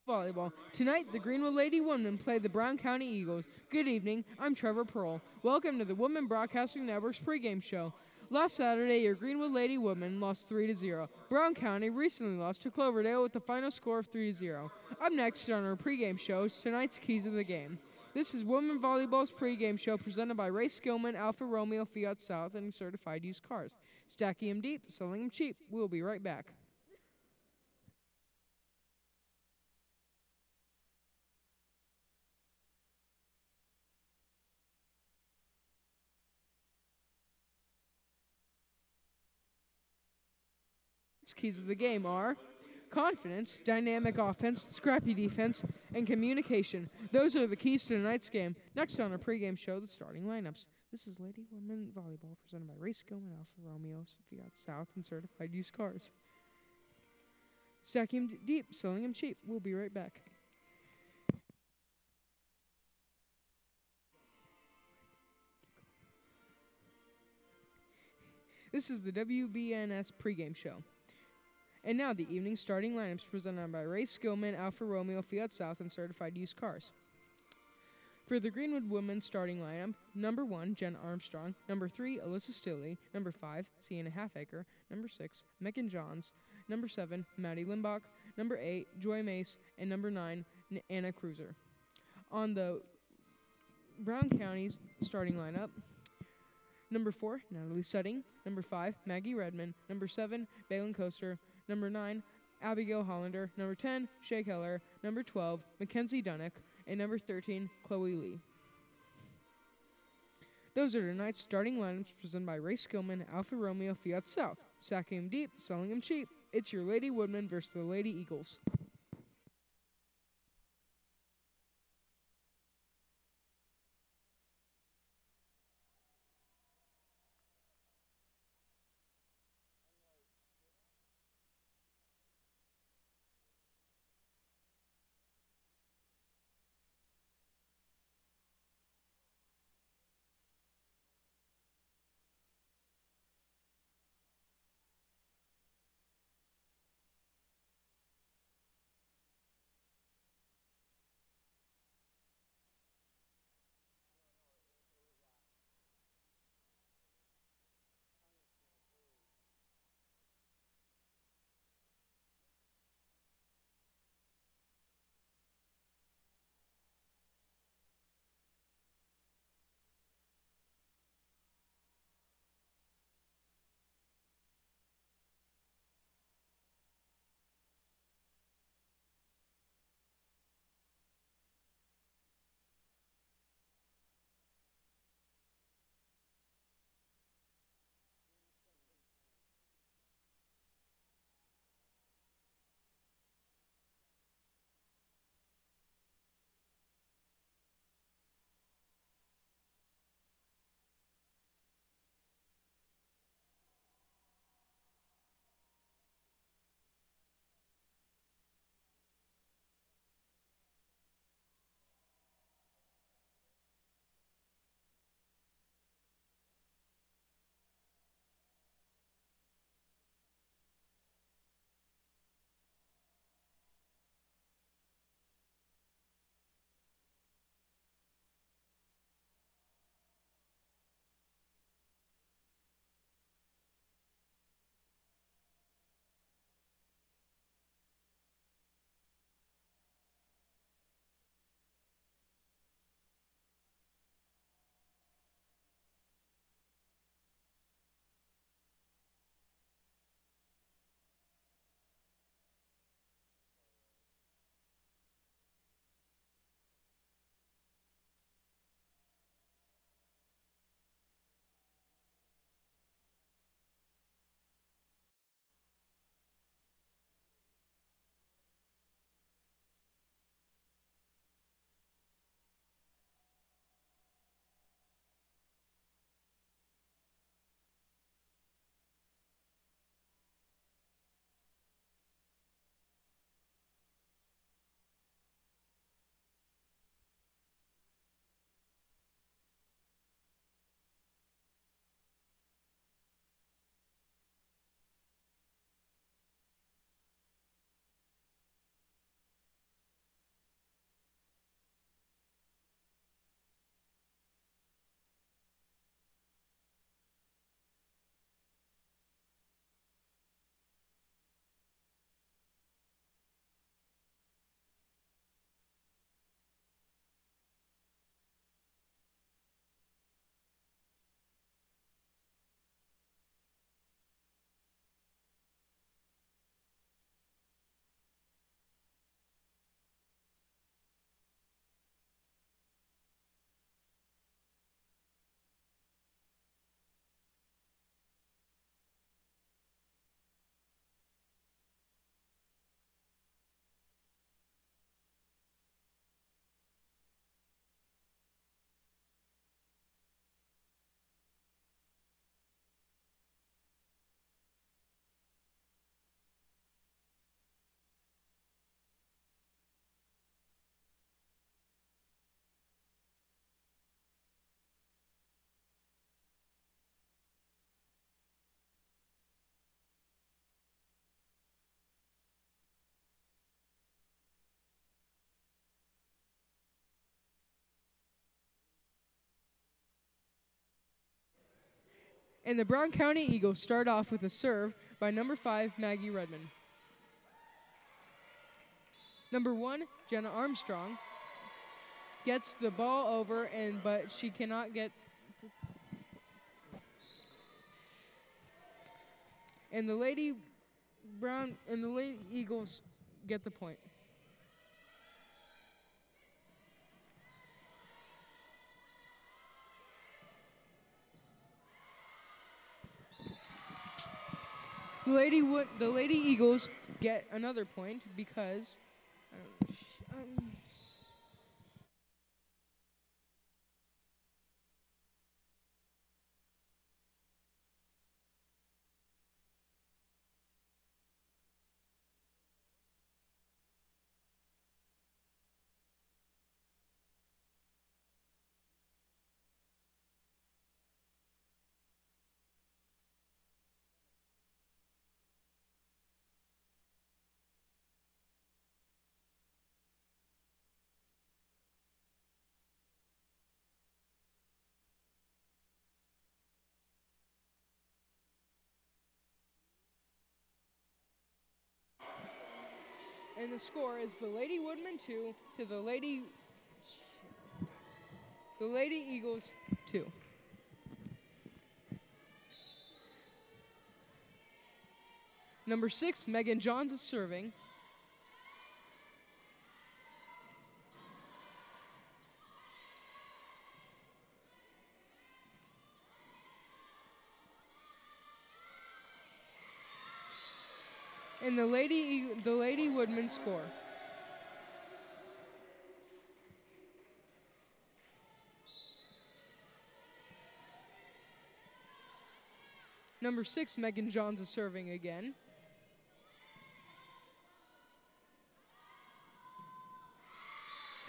Volleyball. Tonight, the Greenwood Lady Women play the Brown County Eagles. Good evening, I'm Trevor Pearl. Welcome to the Women Broadcasting Network's pregame show. Last Saturday, your Greenwood Lady Women lost 3-0. Brown County recently lost to Cloverdale with the final score of 3-0. Up next on our pregame show is tonight's Keys of the Game. This is Women Volleyball's pregame show presented by Ray Skillman, Alfa Romeo Fiat South, and Certified Used Cars. Stacking them deep, selling them cheap. We'll be right back. Keys of the game are confidence, dynamic offense, scrappy defense, and communication. Those are the keys to tonight's game. Next on our pregame show, the starting lineups. This is Lady Women Volleyball presented by Ray Skillman, Alfa Romeo, Fiat South, and Certified Used Cars. Stacking them deep, selling them cheap. We'll be right back. This is the WBNS pregame show. And now the evening starting lineups presented by Ray Skillman, Alfa Romeo, Fiat South, and Certified Used Cars. For the Greenwood women's starting lineup, number 1, Jen Armstrong, number 3, Alyssa Stilley, number 5, Sienna Halfacre, number 6, Megan Johns, number 7, Maddie Limbach, number 8, Joy Mace, and number 9, Anna Cruiser. On the Brown County's starting lineup, number 4, Natalie Sutting, number 5, Maggie Redmond, number 7, Balin Coaster, number 9, Abigail Hollander, number 10, Shay Keller, number 12, Mackenzie Dunnick, and number 13, Chloe Lee. Those are tonight's starting lineups presented by Ray Skillman, Alfa Romeo, Fiat South. Stacking them deep, selling them cheap. It's your Lady Woodmen versus the Lady Eagles. And the Brown County Eagles start off with a serve by number 5, Maggie Redmond. Number 1, Jenna Armstrong, gets the ball over, but she cannot get. And the Lady Eagles get the point. The Lady Eagles get another point because and the score is the Lady Woodmen 2 to the Lady Eagles 2. Number 6, Megan Johns is serving. And the Lady Woodmen score. Number 6, Megan Johns is serving again.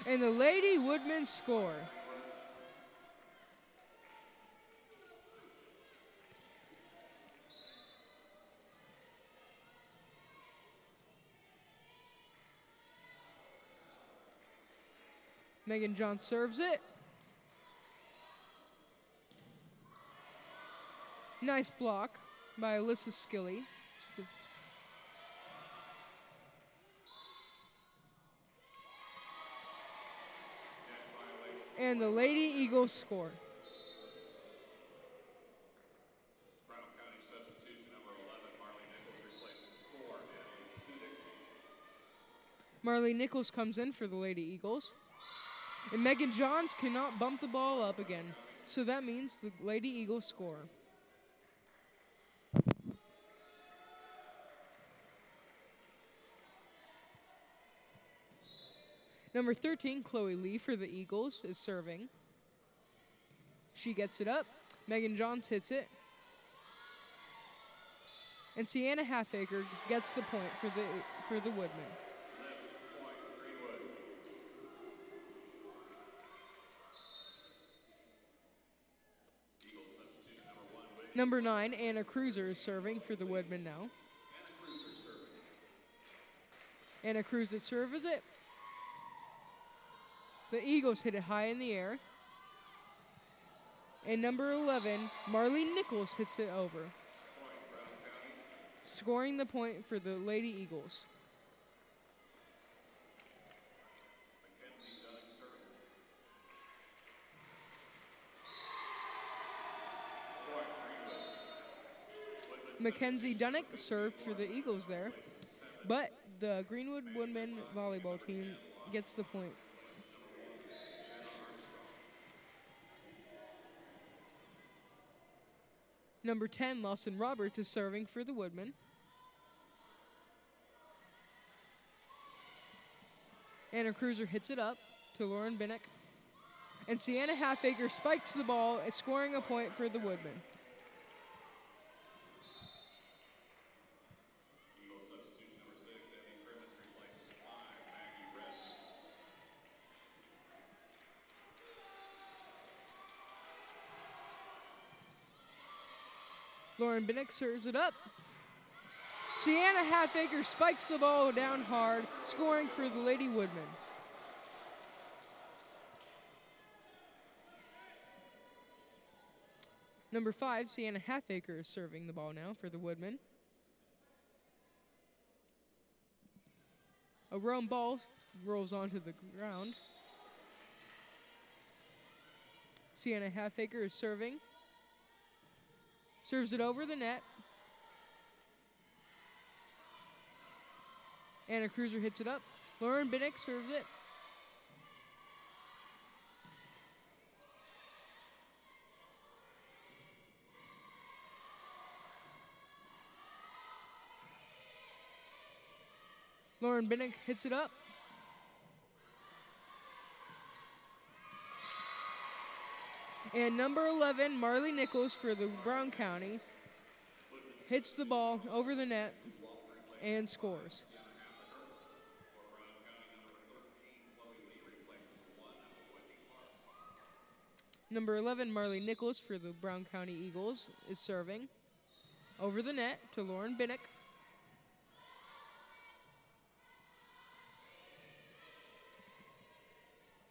And the Lady Woodmen score. Megan Johns serves it. Nice block by Alyssa Skilly. And the Lady Eagles score. Brown County substitution number 11, Marley Nichols replacing 4, Marley Nichols comes in for the Lady Eagles. And Megan Johns cannot bump the ball up again. So that means the Lady Eagles score. Number 13, Chloe Lee for the Eagles is serving. She gets it up. Megan Johns hits it. And Sienna Halfaker gets the point for the Woodmen. Number 9, Anna Cruiser is serving for the Woodmen now. Anna Cruiser serves it. The Eagles hit it high in the air. And number 11, Marley Nichols hits it over, scoring the point for the Lady Eagles. Mackenzie Dunnick served for the Eagles there, but the Greenwood Women volleyball team gets the point. Number 10, Lawson Roberts is serving for the Woodmen. Anna Cruiser hits it up to Lauren Binnick. And Sienna Halfaker spikes the ball, scoring a point for the Woodmen. Lauren Binnick serves it up. Sienna Halfaker spikes the ball down hard, scoring for the Lady Woodmen. Number 5, Sienna Halfacre is serving the ball now for the Woodmen. A Rome ball rolls onto the ground. Sienna Halfacre is serving. Serves it over the net. Anna Cruiser hits it up. Lauren Binnick serves it. Lauren Binnick hits it up. And number 11, Marley Nichols for the Brown County, hits the ball over the net and scores. Number 11, Marley Nichols for the Brown County Eagles is serving over the net to Lauren Binnick.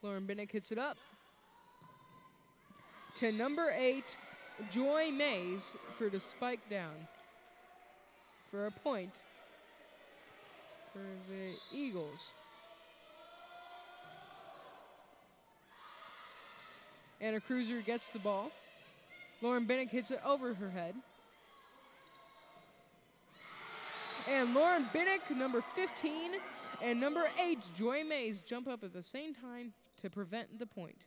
Lauren Binnick hits it up to number 8, Joy Mays for the spike down for a point for the Eagles. Anna Cruiser gets the ball. Lauren Binnick hits it over her head. And Lauren Binnick, number 15, and number 8, Joy Mays, jump up at the same time to prevent the point.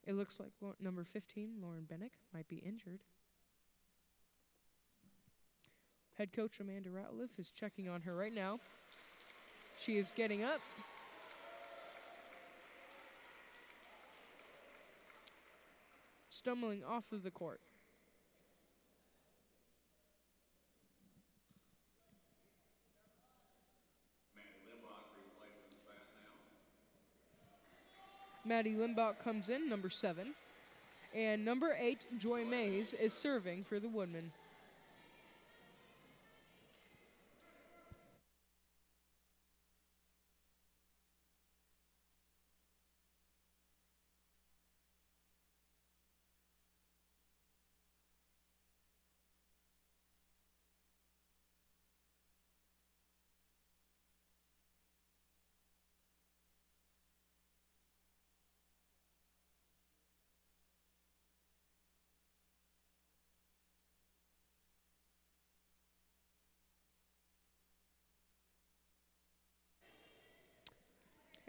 It looks like number 15, Lauren Binnick, might be injured. Head coach Amanda Ratliff is checking on her right now. She is getting up. Stumbling off of the court. Maddie Limbach comes in, number 7. And number 8, Joy Mays, is serving for the Woodmen.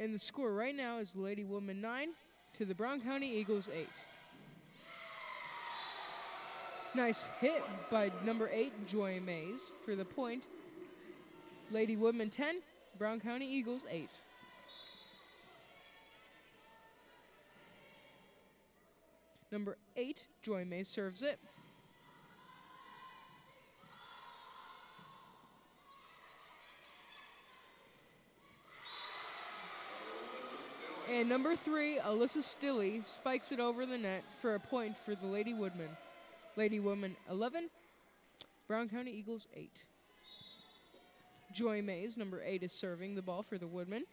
And the score right now is Lady Woman 9 to the Brown County Eagles 8. Nice hit by number 8, Joy Mays, for the point. Lady Woman 10, Brown County Eagles 8. Number 8, Joy Mays serves it. And number 3, Alyssa Stilley, spikes it over the net for a point for the Lady Woodmen. Lady Women 11, Brown County Eagles 8. Joy Mays, number 8, is serving the ball for the Woodmen.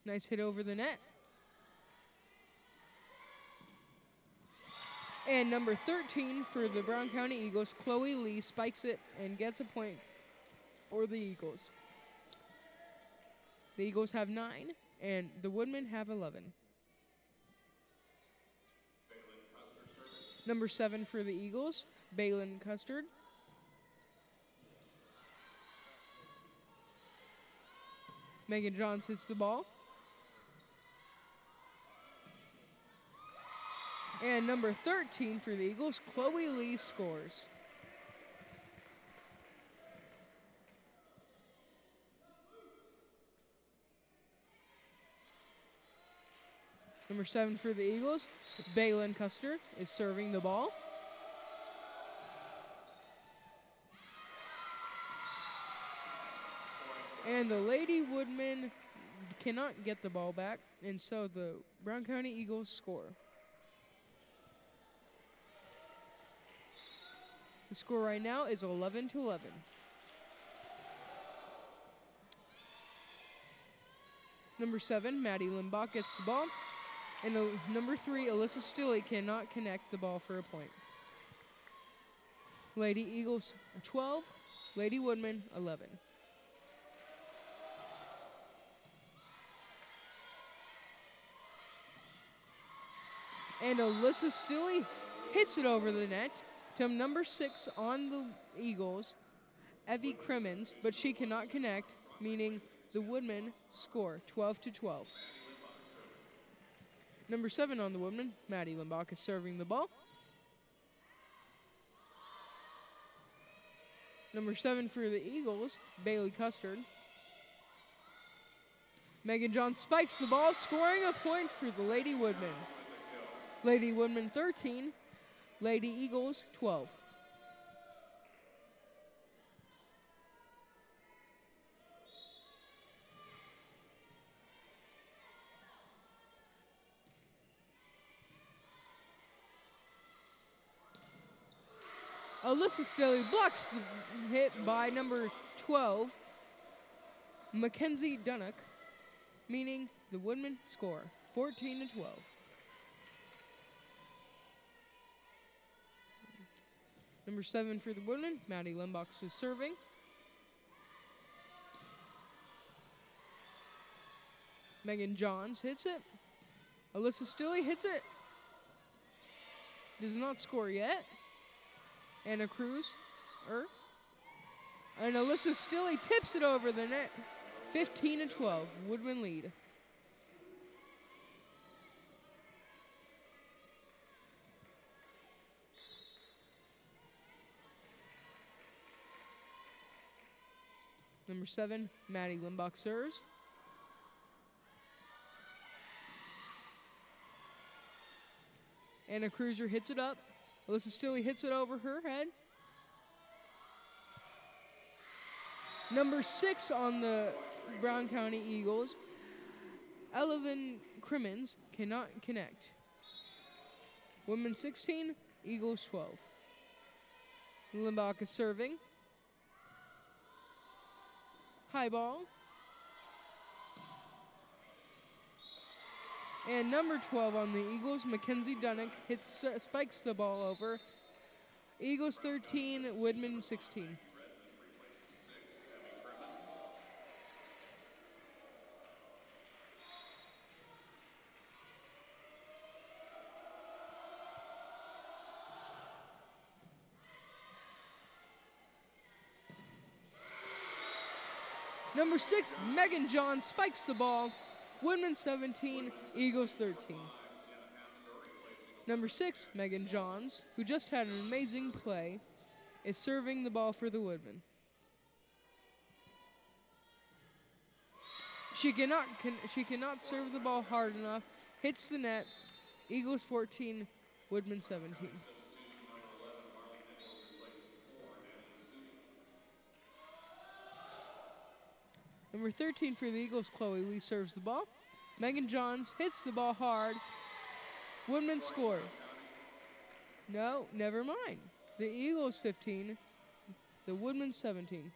Nice hit over the net. And number 13 for the Brown County Eagles, Chloe Lee, spikes it and gets a point for the Eagles. The Eagles have 9, and the Woodmen have 11. Number 7 for the Eagles, Balin Custard. Megan Johns hits the ball. And number 13 for the Eagles, Chloe Lee, scores. Number 7 for the Eagles, Balin Custer, is serving the ball. And the Lady Woodmen cannot get the ball back, and so the Brown County Eagles score. The score right now is 11-11. Number 7, Maddie Limbach gets the ball. And number 3, Alyssa Stilley cannot connect the ball for a point. Lady Eagles 12, Lady Woodman 11. And Alyssa Stilley hits it over the net to number 6 on the Eagles, Evie Crimmins, but she cannot connect, meaning the Woodmen score 12-12. Number 7 on the Woodmen, Maddie Limbach, is serving the ball. Number 7 for the Eagles, Bailey Custard. Megan John spikes the ball, scoring a point for the Lady Woodmen. Lady Woodmen 13, Lady Eagles 12. Alyssa Stilley blocks the hit by number 12, Mackenzie Dunnock, meaning the Woodmen score 14-12. Number 7 for the Woodmen, Maddie Limbach is serving. Megan Johns hits it. Alyssa Stilley hits it. Does not score yet. Anna Cruz, and Alyssa Stilley tips it over the net. 15-12, Woodmen lead. Number 7, Maddie Limbach serves. Anna Cruiser hits it up. Alyssa Stilley hits it over her head. Number 6 on the Brown County Eagles, Elevin Crimmins, cannot connect. Women 16, Eagles 12. Limbach is serving. High ball. And number 12 on the Eagles, Mackenzie Dunnock, spikes the ball over. Eagles 13, Woodmen 16. Number 6, Megan John spikes the ball. Woodmen 17, Eagles 13. Number 6, Megan Johns, who just had an amazing play, is serving the ball for the Woodmen. She cannot serve the ball hard enough. Hits the net. Eagles 14, Woodmen 17. Number 13 for the Eagles, Chloe Lee, serves the ball. Megan Johns hits the ball hard. Woodmen score. No, never mind. The Eagles 15, the Woodmen 17.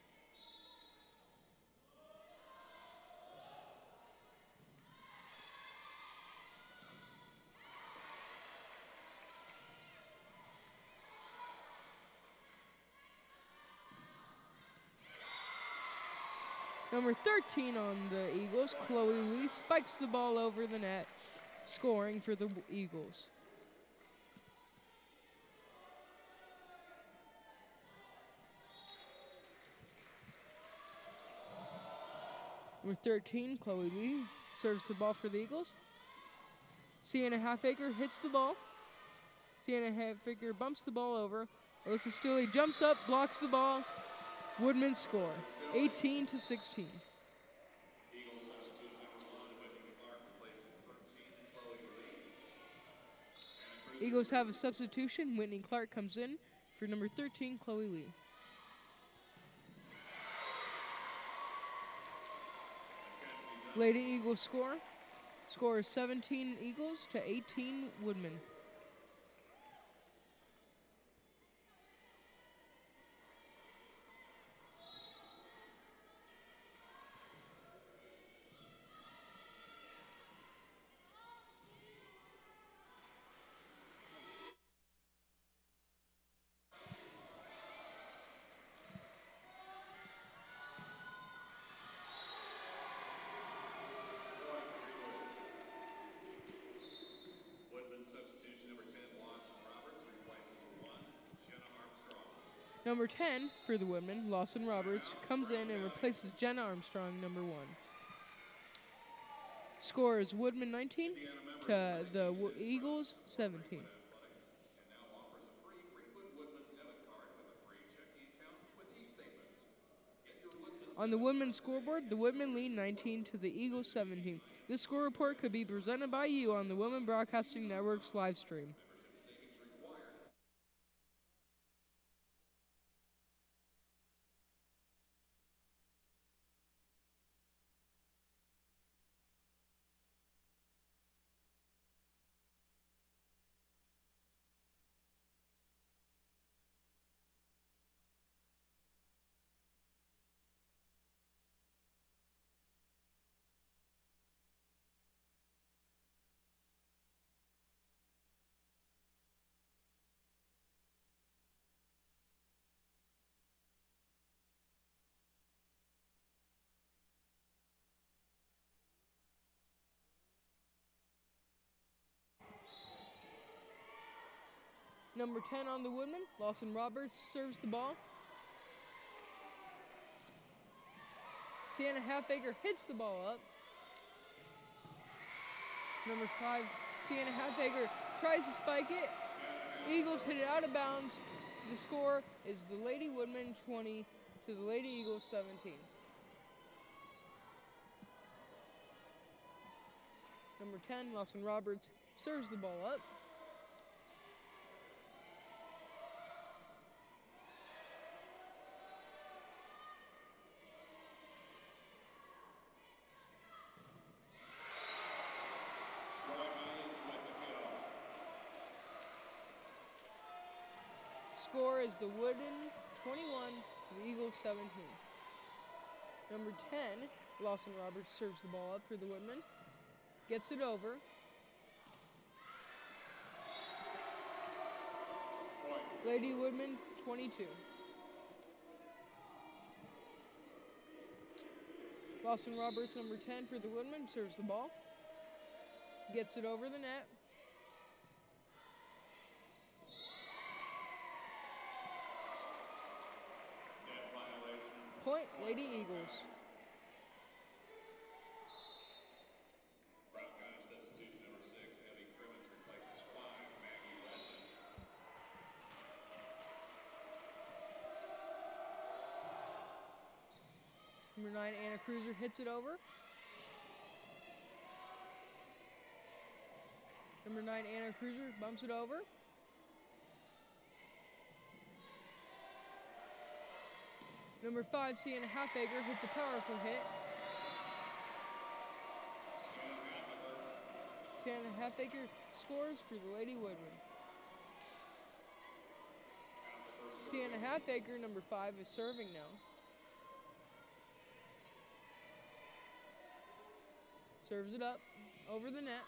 Number 13 on the Eagles, Chloe Lee, spikes the ball over the net, scoring for the Eagles. Number 13, Chloe Lee, serves the ball for the Eagles. Sienna Halfacre hits the ball. Sienna Halfacre bumps the ball over. Alyssa Stilley jumps up, blocks the ball. Woodmen score, 18-16. Eagles have a substitution. Whitney Clark comes in for number 13, Chloe Lee. Lady Eagles score. Score is 17 Eagles to 18 Woodmen. Women's substitution number 10, Lawson Roberts, replaces 1, Jenna Armstrong. Number 10 for the women, Lawson Roberts, comes in and replaces Jenna Armstrong, number 1. Score is Woodman 19 to the Eagles 17. And now offers a free Greenwood Woodman debit card with a free checking account with e-statements. Get your Woodman On the women's scoreboard, the Woodmen lead 19 to the Eagles 17. This score report could be presented by you on the Women Broadcasting Network's live stream. membership savings required. Number 10 on the Woodmen, Lawson Roberts serves the ball. Sienna Halfaker hits the ball up. Number 5, Sienna Halfaker tries to spike it. Eagles hit it out of bounds. The score is the Lady Woodmen 20 to the Lady Eagles 17. Number 10, Lawson Roberts serves the ball up. Score is the Wooden 21 to the Eagles 17. Number 10, Lawson Roberts serves the ball up for the Woodmen. Gets it over. Lady Woodmen 22. Lawson Roberts, number 10 for the Woodmen, serves the ball. Gets it over the net. Point, Lady Eagles. Brown County substitution number 6, Abby Crimmins replaces 5, Maggie Redmond. Number 9, Anna Cruiser hits it over. Number 9, Anna Cruiser bumps it over. Number 5, Sienna Halfaker hits a powerful hit. Sienna Halfaker scores for the Lady Woodmen. Sienna Halfaker, number 5, is serving now. Serves it up over the net.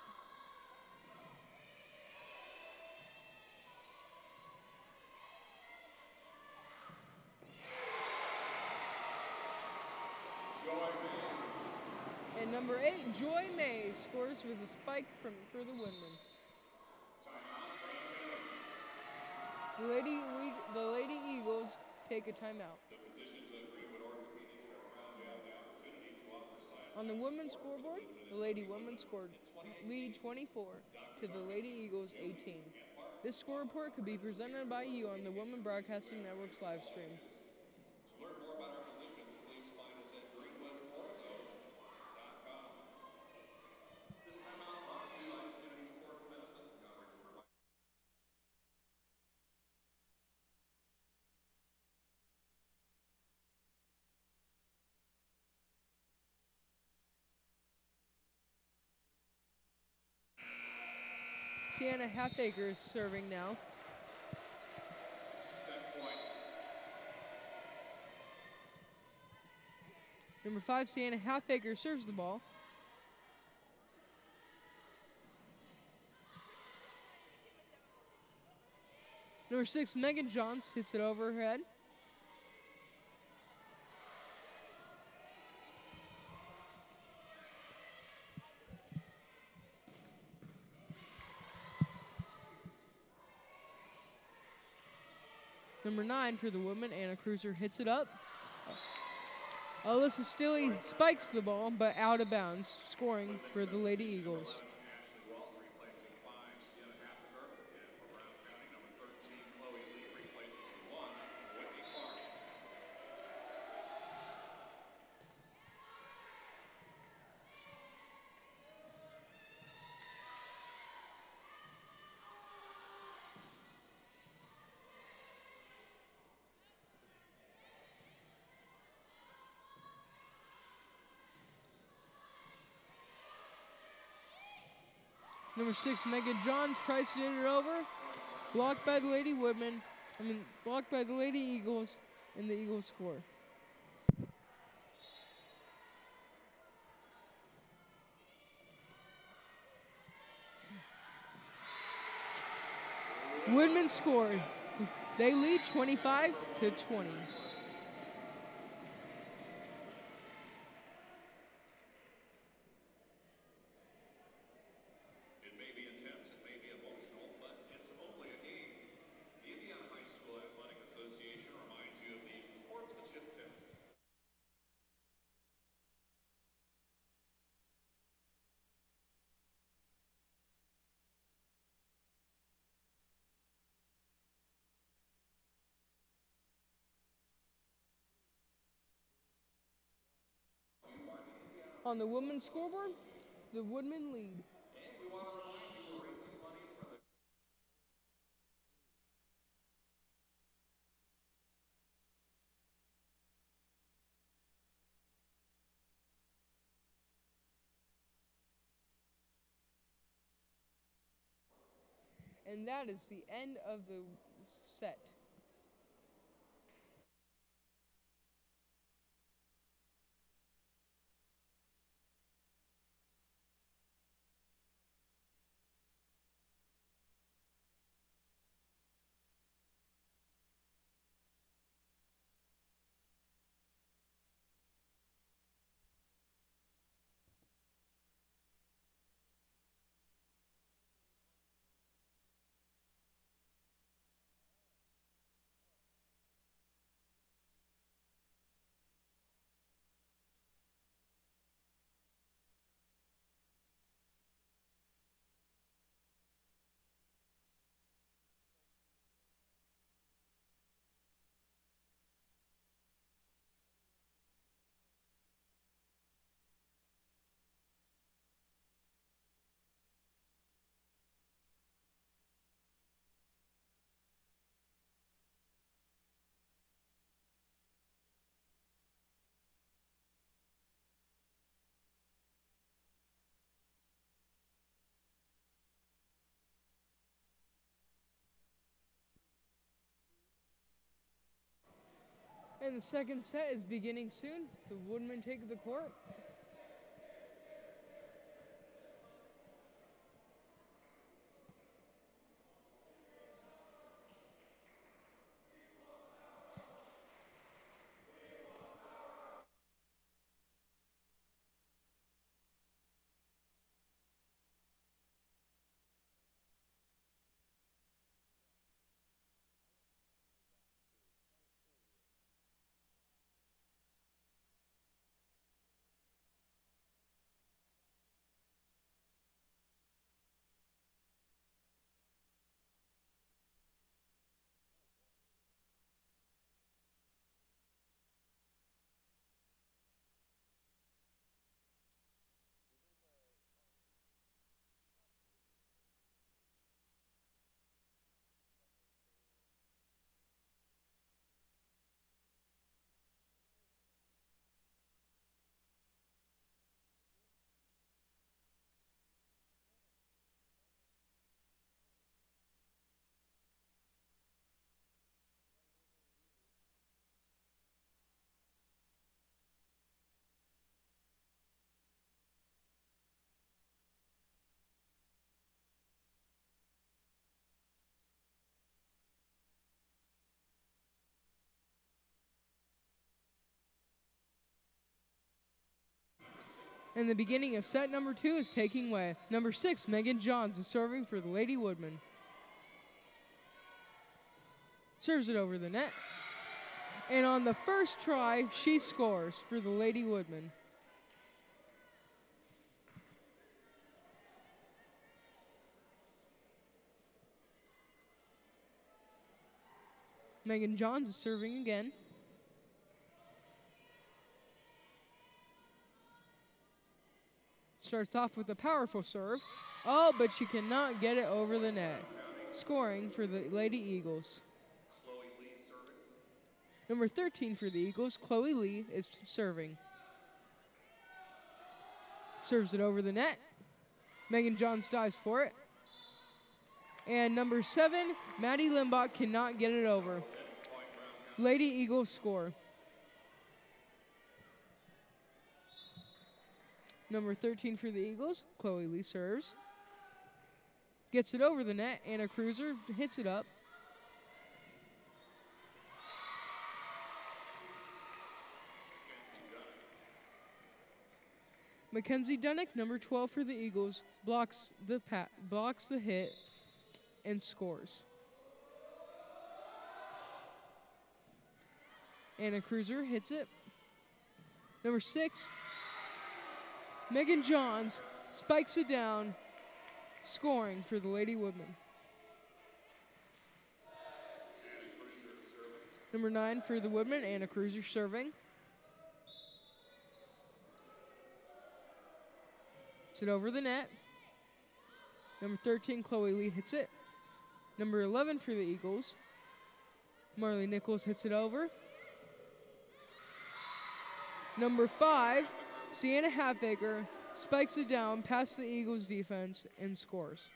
And number 8, Joy May scores for the spike for the Woodmen. The Lady Eagles take a timeout. The physicians of Greenwood Orthopedics are proud to have the opportunity to offer silent On the women's scoreboard, the Lady Women scored lead 24 to the Lady Eagles 18. This score report could be presented by you on the Women Broadcasting Network's live stream. To learn more about our physicians, please find us at greenwoodortho.com. This timeout brought to you by Community Sports Medicine coverage provided. Sienna Halfaker is serving now. Set point. Number 5, Sienna Halfaker serves the ball. Number 6, Megan Johns hits it over her head. Number 9 for the women, Anna Cruiser hits it up. Alyssa Stilley spikes the ball, but out of bounds, scoring for the Lady Eagles. Number 6, Megan Johns tries to hit it over. Blocked by the Lady blocked by the Lady Eagles, and the Eagles score. Woodman scored. They lead 25-20. On the women's scoreboard, the Woodmen lead. And that is the end of the set. And the second set is beginning soon. The Woodmen take the court. And the beginning of set number 2 is taking way. Number 6, Megan Johns, is serving for the Lady Woodmen. serves it over the net. And on the first try, she scores for the Lady Woodmen. Megan Johns is serving again. Starts off with a powerful serve. Oh, but she cannot get it over the net. Scoring for the Lady Eagles. Number 13 for the Eagles, Chloe Lee, is serving. Serves it over the net. Megan Johns dives for it. And number 7, Maddie Limbach, cannot get it over. Lady Eagles score. Number 13 for the Eagles, Chloe Lee serves. Gets it over the net. Anna Cruiser hits it up. Mackenzie Dunnick, number 12 for the Eagles, blocks the hit and scores. Anna Cruiser hits it. Number 6, Megan Johns spikes it down, scoring for the Lady Woodmen. Number 9 for the Woodmen, Anna Cruiser serving. Hits it over the net. Number 13, Chloe Lee hits it. Number 11 for the Eagles, Marley Nichols hits it over. Number 5, Sienna Halfacre spikes it down past the Eagles defense and scores.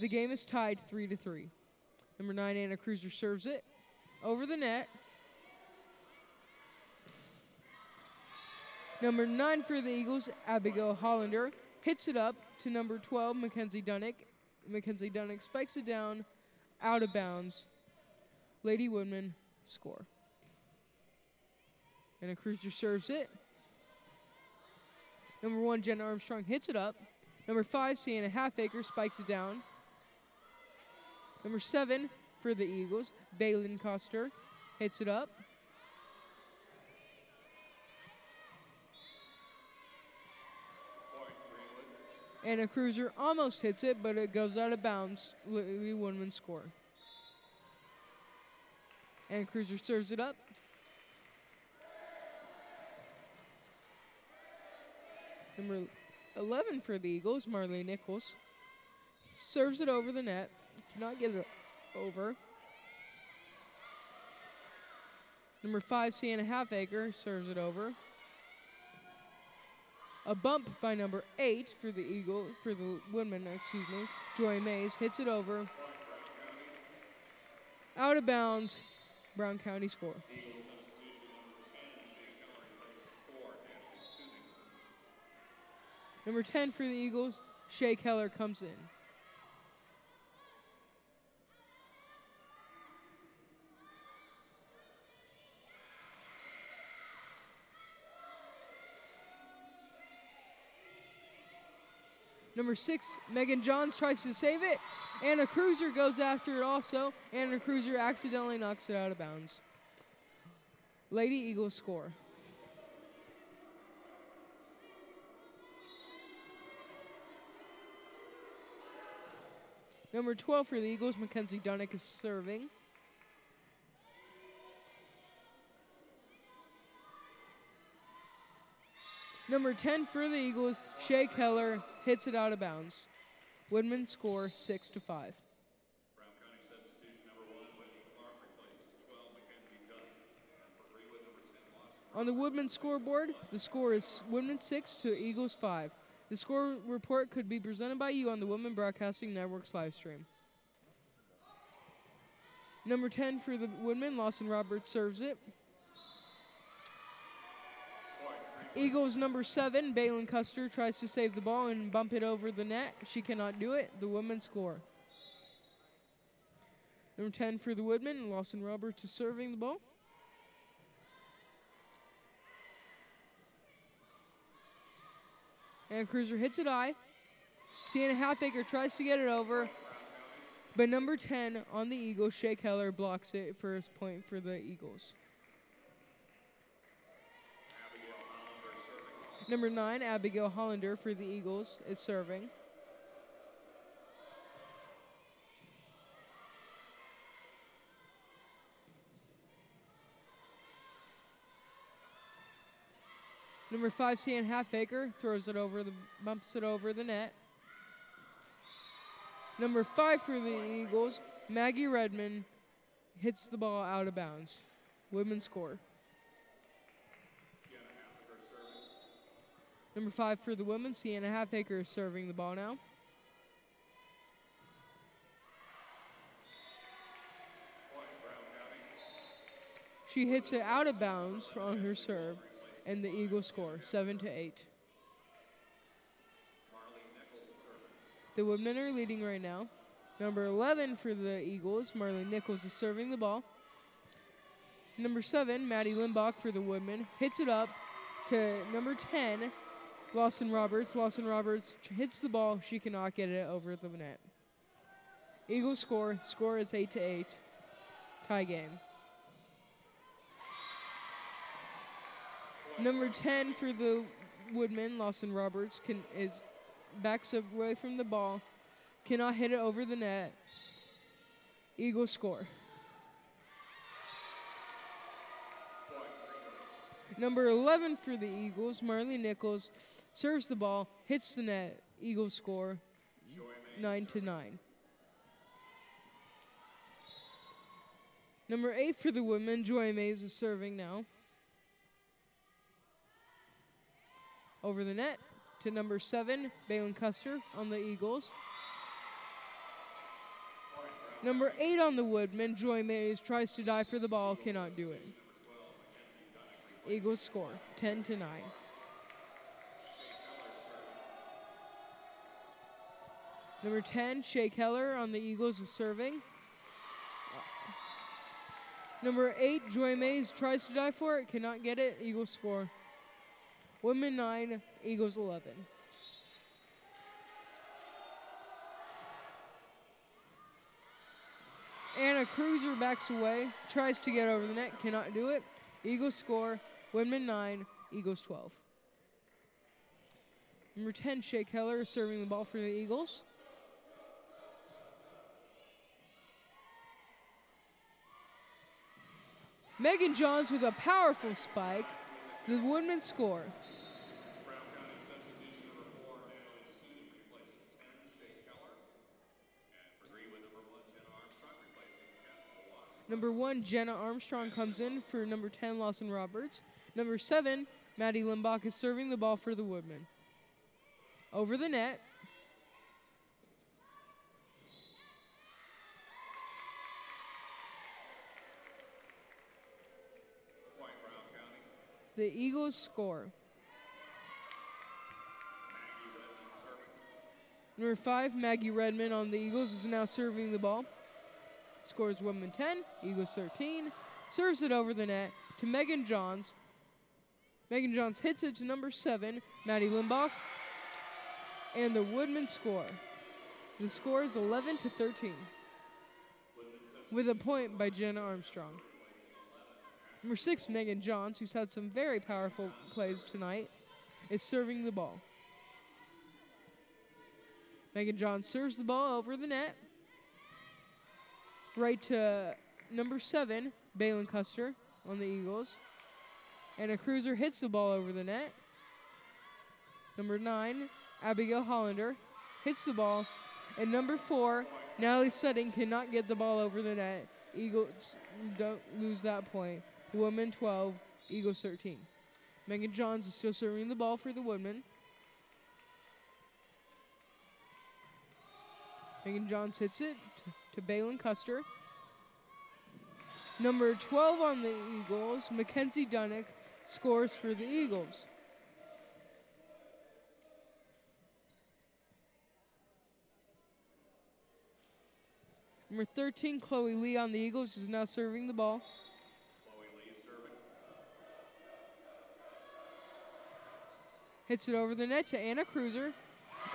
The game is tied 3-3. Number 9, Anna Cruiser serves it over the net. Number 9 for the Eagles, Abigail Hollander, hits it up to number 12, Mackenzie Dunnick. Mackenzie Dunnick spikes it down, out of bounds. Lady Woodmen score. Anna Cruiser serves it. Number 1, Jenna Armstrong hits it up. Number 5, Sienna Halfacre spikes it down. Number 7 for the Eagles, Baylin Coster hits it up. Anna Cruiser almost hits it, but it goes out of bounds. Lady Woodmen score. Anna Cruiser serves it up. Number 11 for the Eagles, Marley Nichols, serves it over the net. Cannot get it over. Number 5, Sienna Halfacre, serves it over. A bump by number 8 for the Woodmen, Joy Mays hits it over. Out of bounds, Brown County score. Number 10 for the Eagles, Shea Keller comes in. Number 6, Megan Johns tries to save it. Anna Cruiser goes after it also. Anna Cruiser accidentally knocks it out of bounds. Lady Eagles score. Number 12 for the Eagles, Mackenzie Dunnick is serving. Number 10 for the Eagles, Shea Keller hits it out of bounds. Woodmen score 6-5. Brown County substitution number 1, Whitney Clark replaces 12, Mackenzie Dunnick. And for Greenwood, number 10, Lost. On the Woodmen scoreboard, the score is Woodmen 6 to Eagles 5. The score report could be presented by you on the Women Broadcasting Network's live stream. Number 10 for the Woodmen, Lawson Roberts serves it. Eagles number 7, Baylin Custer, tries to save the ball and bump it over the net. She cannot do it. The Women score. Number 10 for the Woodmen, Lawson Roberts is serving the ball. And Cruiser hits it high. Sienna Halfacre tries to get it over. But number 10 on the Eagles, Shea Keller, blocks it. First point for the Eagles. Number 9, Abigail Hollander for the Eagles is serving. Number 5, Cian Halfacre bumps it over the net. Number 5 for the Eagles, Maggie Redmond, hits the ball out of bounds. Women's score. Number 5 for the women, Sienna Halfacre is serving the ball now. She hits it out of bounds on her serve, and the Eagles score 7-8. The women are leading right now. Number 11 for the Eagles, Marlene Nichols, is serving the ball. Number 7, Maddie Limbach for the women, hits it up to number 10, Lawson Roberts. Lawson Roberts hits the ball. She cannot get it over the net. Eagles score. Score is 8-8. Tie game. Number 10 for the Woodmen, Lawson Roberts, backs away from the ball. Cannot hit it over the net. Eagles score. Number 11 for the Eagles, Marlene Nichols, serves the ball, hits the net. Eagles score 9-9. Number 8 for the women, Joy Mays, is serving now. Over the net to number 7, Balin Custer on the Eagles. Number 8 on the Woodmen, Joy Mays, tries to dive for the ball, cannot do it. Eagles score 10-9. Number 10, Shea Keller on the Eagles is serving. Number 8, Joy Mays, tries to dive for it, cannot get it. Eagles score. Women 9, Eagles 11. Anna Cruiser backs away, tries to get over the net, cannot do it. Eagles score. Women 9, Eagles 12. Number 10, Shea Keller, is serving the ball for the Eagles. Megan Johns with a powerful spike. The Woodmen score. Brown County substitution number 4, Natalie Sudi replaces 10, Shea Keller. And for Greenwood, number 1, Jenna Armstrong replacing 10, Lawson. Number 1, Jenna Armstrong comes in for number 10, Lawson Roberts. Number 7, Maddie Limbach, is serving the ball for the Woodmen. Over the net. Point, Brown County. The Eagles score. Maggie Redmond serving. Number 5, Maggie Redmond on the Eagles, is now serving the ball. Scores Women 10, Eagles 13. Serves it over the net to Megan Johns. Megan Johns hits it to number 7, Maddie Limbach. And the Woodmen score. The score is 11-13. With a point by Jenna Armstrong. Number 6, Megan Johns, who's had some very powerful plays tonight, is serving the ball. Megan Johns serves the ball over the net. Right to number 7, Balin Custer on the Eagles. And a cruiser hits the ball over the net. Number 9, Abigail Hollander, hits the ball. And number 4, Natalie Setting, cannot get the ball over the net. Eagles don't lose that point. Women 12, Eagles 13. Megan Johns is still serving the ball for the Woodmen. Megan Johns hits it to Balin Custer. Number 12 on the Eagles, Mackenzie Dunnick, scores for the Eagles. Number 13, Chloe Lee on the Eagles, is now serving the ball. Chloe Lee serving. Hits it over the net to Anna Cruiser.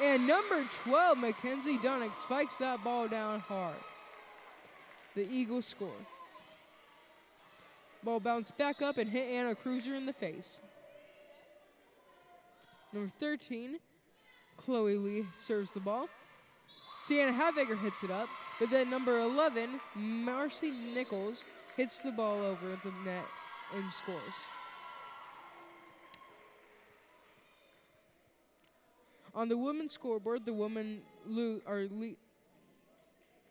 And number 12, Mackenzie Dunnick, spikes that ball down hard. The Eagles score. Ball bounced back up and hit Anna Cruiser in the face. Number 13, Chloe Lee serves the ball. Sienna Halfaker hits it up, but then number 11, Marcy Nichols, hits the ball over the net and scores. On the women's scoreboard, the women are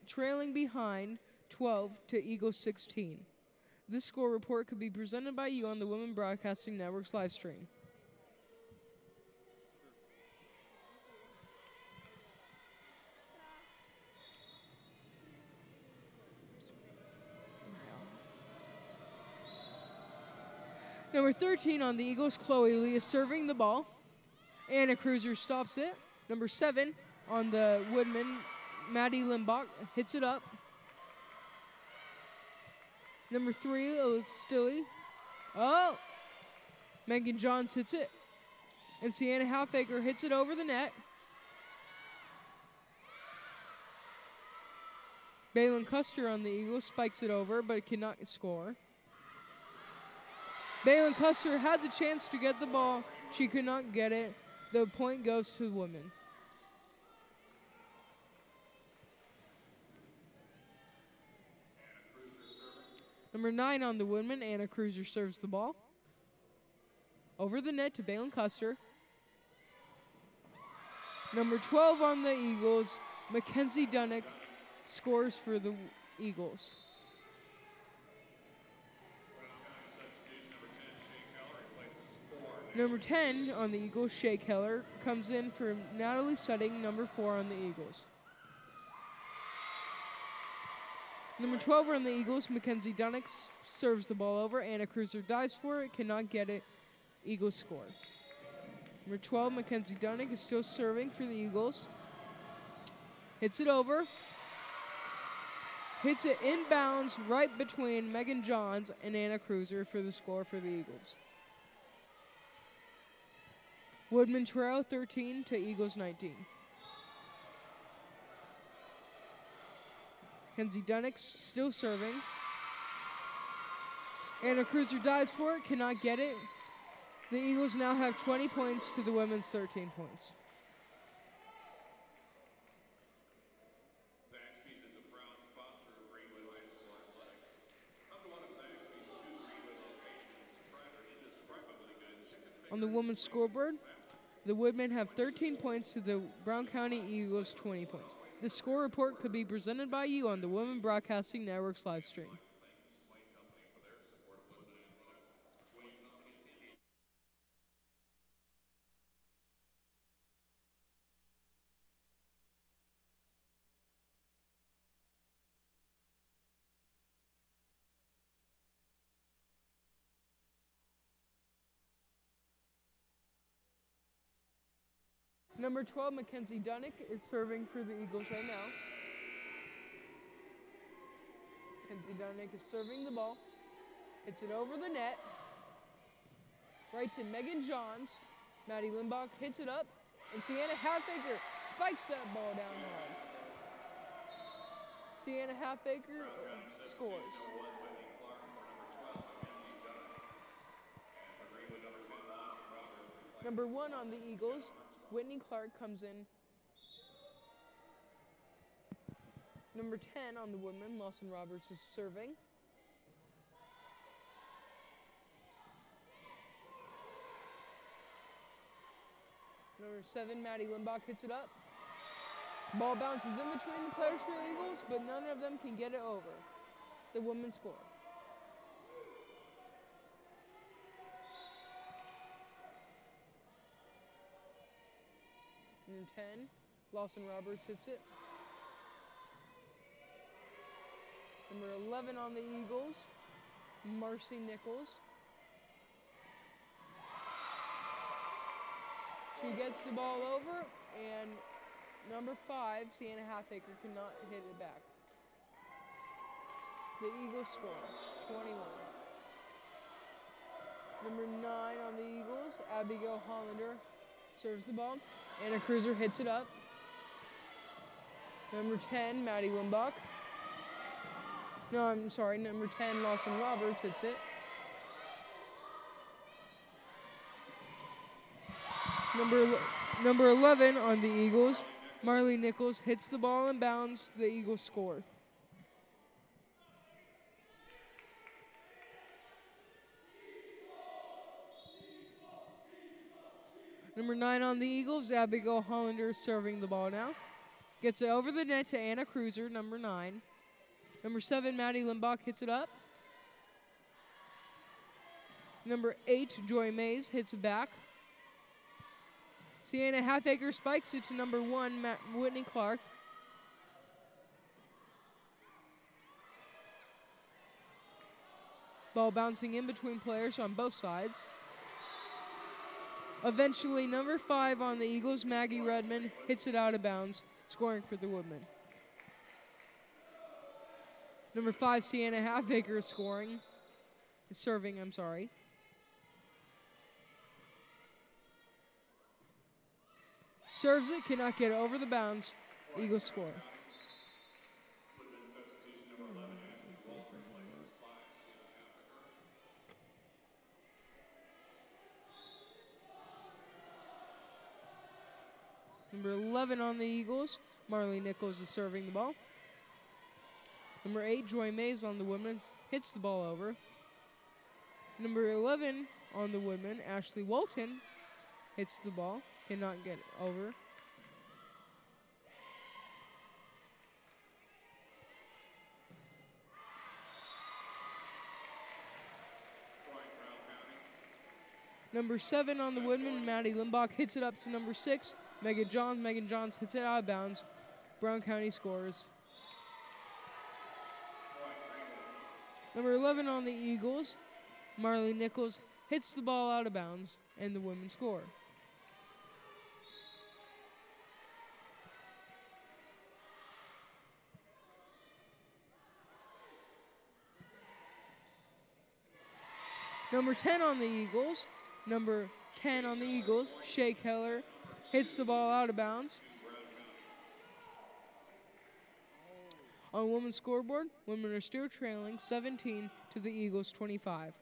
trailing behind 12 to Eagles 16. This score report could be presented by you on the Women Broadcasting Network's live stream. Number 13 on the Eagles, Chloe Lee, is serving the ball. Anna Cruiser stops it. Number 7 on the Woodman, Maddie Limbach, hits it up. Number 3, Stilly. Oh! Megan Johns hits it. And Sienna Halfaker hits it over the net. Balin Custer on the Eagles spikes it over, but cannot score. Balin Custer had the chance to get the ball. She could not get it. The point goes to the women. Number 9 on the women, Anna Cruiser serves the ball. Over the net to Balin Custer. Number 12 on the Eagles, Mackenzie Dunnick, scores for the Eagles. Number 10 on the Eagles, Shea Keller, comes in for Natalie Sutting, number 4 on the Eagles. Number 12 on the Eagles, Mackenzie Dunnick, serves the ball over. Anna Cruiser dives for it, cannot get it. Eagles score. Number 12, Mackenzie Dunnick, is still serving for the Eagles. Hits it over. Hits it inbounds right between Megan Johns and Anna Cruiser for the score for the Eagles. Woodman Trail 13 to Eagles 19. Kenzie Dunnick still serving. Anna Cruiser dives for it, cannot get it. The Eagles now have 20 points to the women's 13 points. Zaxby's is a proud sponsor of Greenwood High School athletics. Come to one of Zaxby's 2 Greenwood locations and try their indescribably good chicken fingers. On the women's scoreboard, the Woodmen have 13 points to the Brown County Eagles 20 points. This score report could be presented by you on the Women Broadcasting Network's live stream. Number 12, Mackenzie Dunnick, is serving for the Eagles right now. Mackenzie Dunnick is serving the ball. Hits it over the net. Right to Megan Johns. Maddie Limbach hits it up. And Sienna Halfaker spikes that ball down hard. Sienna Halfaker scores. Number 1 on the Eagles, Whitney Clark, comes in. Number 10 on the Woodmen, Lawson Roberts, is serving. Number 7, Maddie Limbach, hits it up. Ball bounces in between the players for the Eagles, but none of them can get it over. The women score. Number 10, Lawson Roberts hits it. Number 11 on the Eagles, Marcy Nichols. She gets the ball over, and number 5, Sienna Halfaker, cannot hit it back. The Eagles score, 21. Number 9 on the Eagles, Abigail Hollander, serves the ball. Anna Cruiser hits it up. Number 10, Maddie Limbach. No, I'm sorry. Number 10, Lawson Roberts hits it. Number 11 on the Eagles, Marley Nichols hits the ball in bounds. The Eagles score. Number 9 on the Eagles, Abigail Hollander is serving the ball now. Gets it over the net to Anna Cruiser, number 9. Number 7, Maddie Limbach hits it up. Number 8, Joy Mays hits it back. Sienna Halfacre spikes it to number 1, Whitney Clark. Ball bouncing in between players on both sides. Eventually, number 5 on the Eagles, Maggie Redmond, hits it out of bounds, scoring for the women. Number 5, Sienna Halfacre is serving. Serves it, cannot get it over the bounds. Eagles score. Number 11 on the Eagles, Marley Nichols is serving the ball. Number 8, Joy Mays on the women, hits the ball over. Number 11 on the women, Ashley Walton, hits the ball, cannot get it over. Number 7 on the women, Maddie Limbach hits it up to number 6, Megan Johns. Megan Johns hits it out of bounds. Brown County scores. Number 11 on the Eagles, Marley Nichols hits the ball out of bounds, and the women score. Number 10 on the Eagles, Shea Keller hits the ball out of bounds. On women's scoreboard, women are still trailing 17 to the Eagles 25.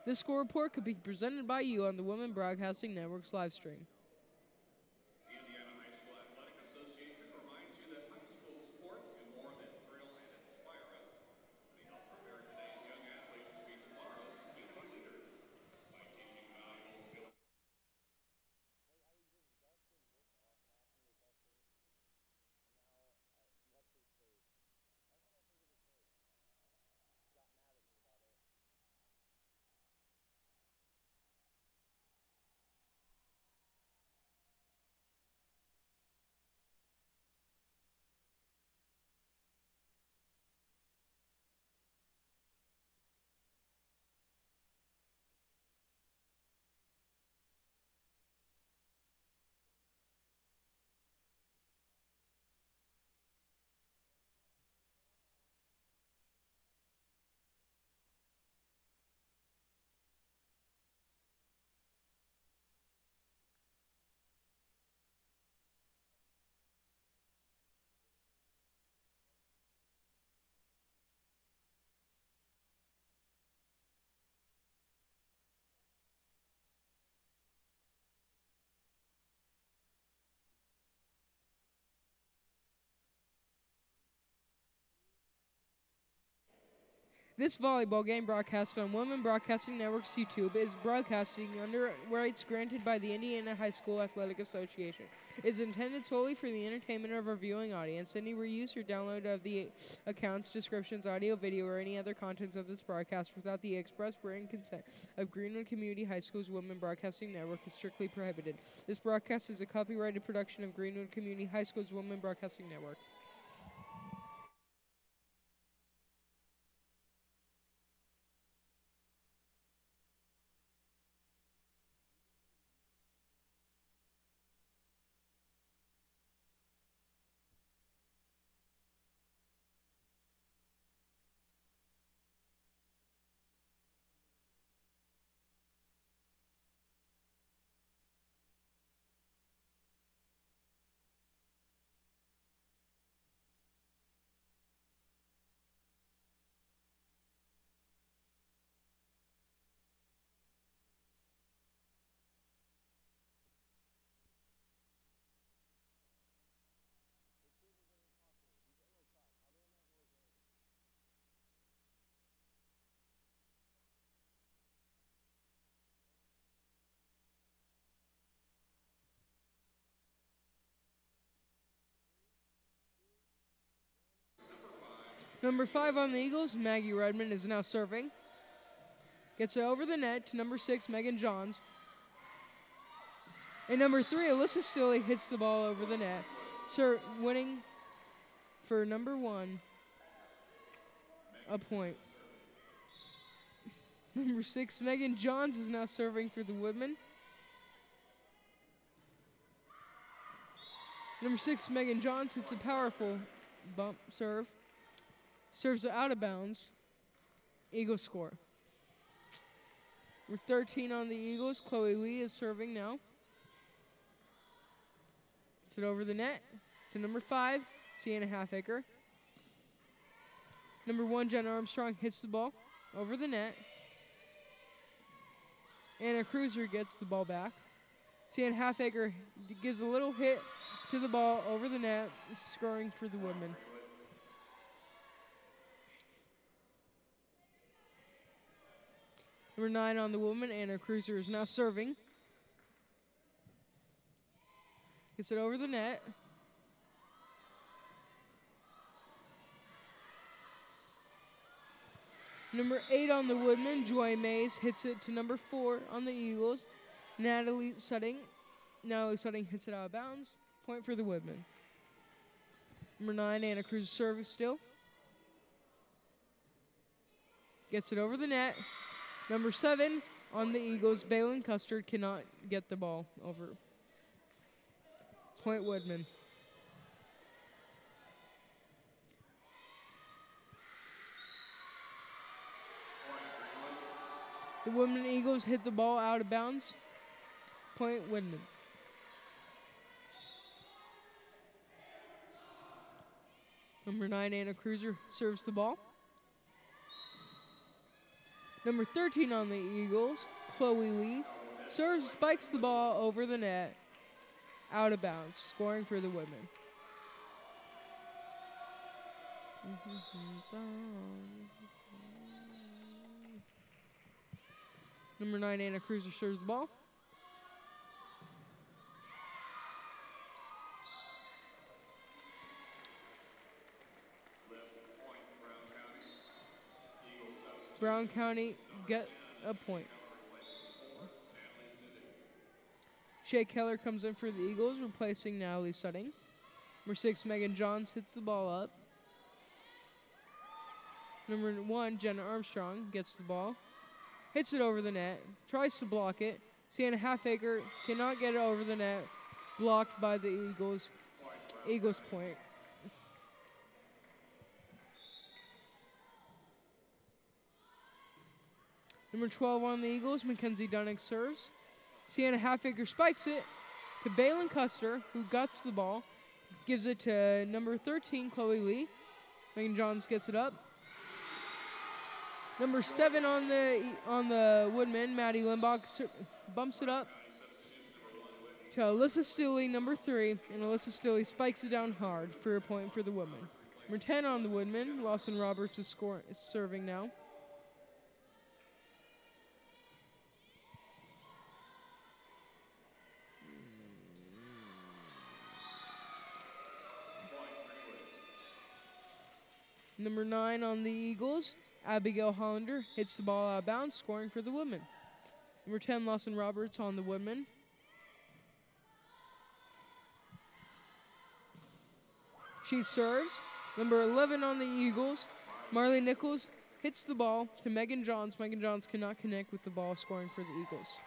This score report could be presented by you on the Women Broadcasting Network's live stream. The Indiana High School Athletic Association reminds you that high school sports do more than thrill and inspire us. They help prepare today's young athletes to be tomorrow's community leaders by teaching valuable skills. This volleyball game, broadcast on Women Broadcasting Network's YouTube, is broadcasting under rights granted by the Indiana High School Athletic Association. It is intended solely for the entertainment of our viewing audience. Any reuse or download of the accounts, descriptions, audio, video, or any other contents of this broadcast without the express written consent of Greenwood Community High School's Women Broadcasting Network is strictly prohibited. This broadcast is a copyrighted production of Greenwood Community High School's Women Broadcasting Network. Number 5 on the Eagles, Maggie Redmond, is now serving. Gets it over the net to number 6, Megan Johns. And number 3, Alyssa Stilley, hits the ball over the net. Winning for number 1, a point. Number 6, Megan Johns, is now serving for the Woodmen. Number 6, Megan Johns, hits a powerful bump serve. Serves it out of bounds. Eagles score. Number 13 on the Eagles, Chloe Lee, is serving now. Hits it over the net to number 5, Sienna Halfacre. Number 1, Jenna Armstrong, hits the ball over the net. Anna Cruiser gets the ball back. Sienna Halfacre gives a little hit to the ball over the net, scoring for the Woodmen. Number 9 on the Woodmen, Anna Cruiser, is now serving. Gets it over the net. Number 8 on the Woodmen, Joy Mays, hits it to number 4 on the Eagles, Natalie Sutting. Natalie Sutting hits it out of bounds. Point for the Woodmen. Number 9, Anna Cruz, serving still. Gets it over the net. Number 7 on the Eagles, Baylin Custard, cannot get the ball over. Point Woodmen. The Woodmen Eagles hit the ball out of bounds. Point Woodmen. Number 9, Anna Cruiser, serves the ball. Number 13 on the Eagles, Chloe Lee, spikes the ball over the net, out of bounds, scoring for the Women. Number 9, Anna Cruiser, serves the ball. Brown County get a point. Shay Keller comes in for the Eagles, replacing Natalie Sutting. Number 6, Megan Johns, hits the ball up. Number 1, Jenna Armstrong, gets the ball. Hits it over the net. Tries to block it. Sienna Halfacre cannot get it over the net. Blocked by the Eagles. Eagles point. Number 12 on the Eagles, Mackenzie Dunnick, serves. Sienna Halfacre spikes it to Baylin Custer, who guts the ball. Gives it to number 13, Chloe Lee. Megan Johns gets it up. Number 7 on the Woodmen, Maddie Limbach, bumps it up to Alyssa Stilley, number 3, and Alyssa Stilley spikes it down hard for a point for the Woodmen. Number 10 on the Woodmen, Lawson Roberts, is serving now. Number 9 on the Eagles, Abigail Hollander, hits the ball out of bounds, scoring for the Woodmen. Number 10, Lawson Roberts on the Woodmen. She serves. Number 11 on the Eagles, Marley Nichols, hits the ball to Megan Johns. Megan Johns cannot connect with the ball, scoring for the Eagles.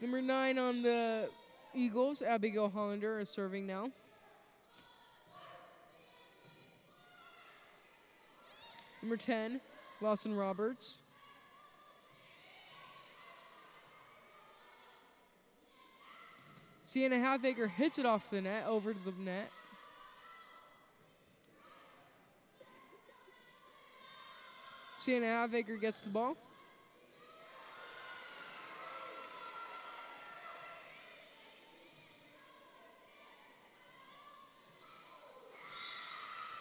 Number 9 on the Eagles, Abigail Hollander, is serving now. Number 10, Lawson Roberts. Sienna Halfacre hits it off the net, over to the net. Sienna Halfacre gets the ball.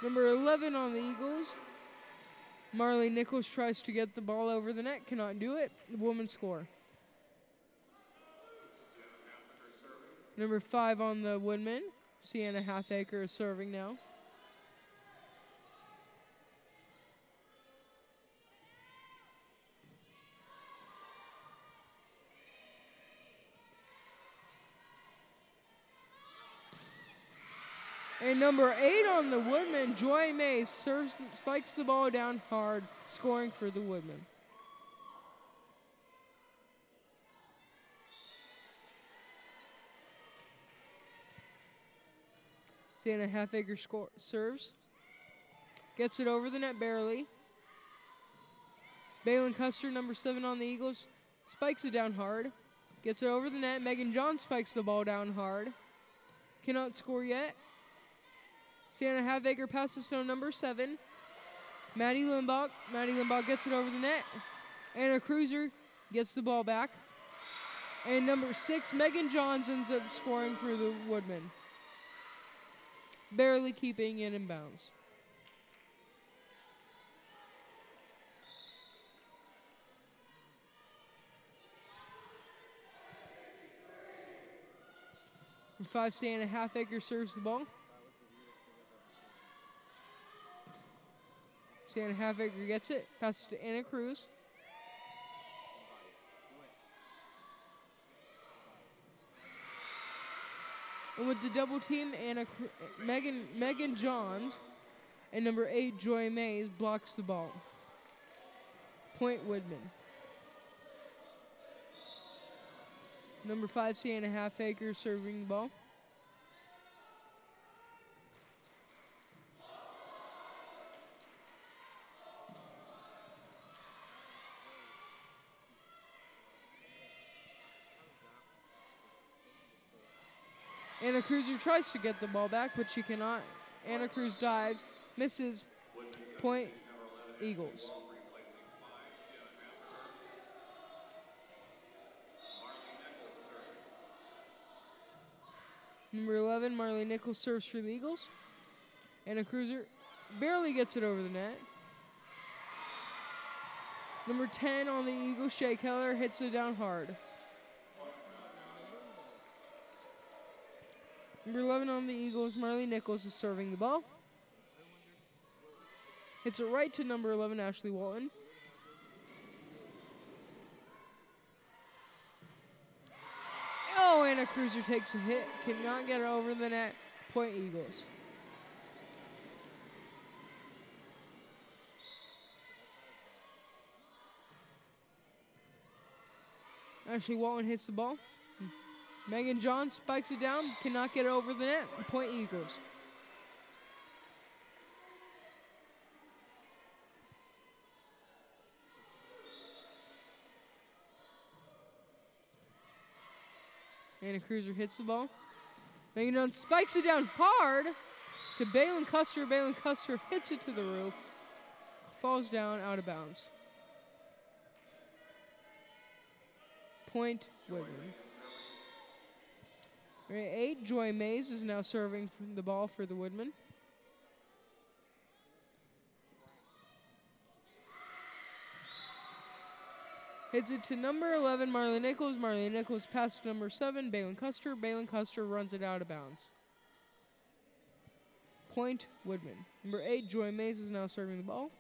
Number 11 on the Eagles, Marley Nichols, tries to get the ball over the net, cannot do it. The Women score. Number 5 on the Woodmen, Sienna Halfacre is serving now. And number 8 on the Woodmen, Joy Mays, spikes the ball down hard, scoring for the Woodmen. Sienna Halfacre serves. Gets it over the net barely. Balin Custer, number 7 on the Eagles, spikes it down hard. Gets it over the net. Megan John spikes the ball down hard. Cannot score yet. Sienna Halfacre passes to number 7. Maddie Limbach. Maddie Limbach gets it over the net. Anna Cruiser gets the ball back. And number 6, Megan Johns, ends up scoring for the Woodmen. Barely keeping it in bounds. Number 5, Sienna Halfacre serves the ball. Sienna Halfacre gets it, passes to Anna Cruz. And with the double team, Megan Johns and number 8, Joy Mays, blocks the ball. Point Woodman. Number 5, Sienna Halfacre serving the ball. Anna Cruiser tries to get the ball back, but she cannot. Anna Cruz dives, misses, point Eagles. Number 11, Marley Nichols serves for the Eagles. Anna Cruiser barely gets it over the net. Number 10 on the Eagles, Shea Keller, hits it down hard. Number 11 on the Eagles, Marley Nichols, is serving the ball. Hits it right to number 11, Ashley Walton. Oh, Anna Cruiser takes a hit. Cannot get it over the net. Point Eagles. Ashley Walton hits the ball. Megan John spikes it down. Cannot get it over the net. Point Eagles. Anna Cruiser hits the ball. Megan John spikes it down hard to Balin Custer. Balin Custer hits it to the roof. Falls down out of bounds. Point Woodman. 8, Joy Mays is now serving the ball for the Woodmen. Hits it to number 11, Marley Nichols. Marley Nichols passes to number 7, Balin Custer. Balin Custer runs it out of bounds. Point Woodman. Number 8, Joy Mays is now serving the ball.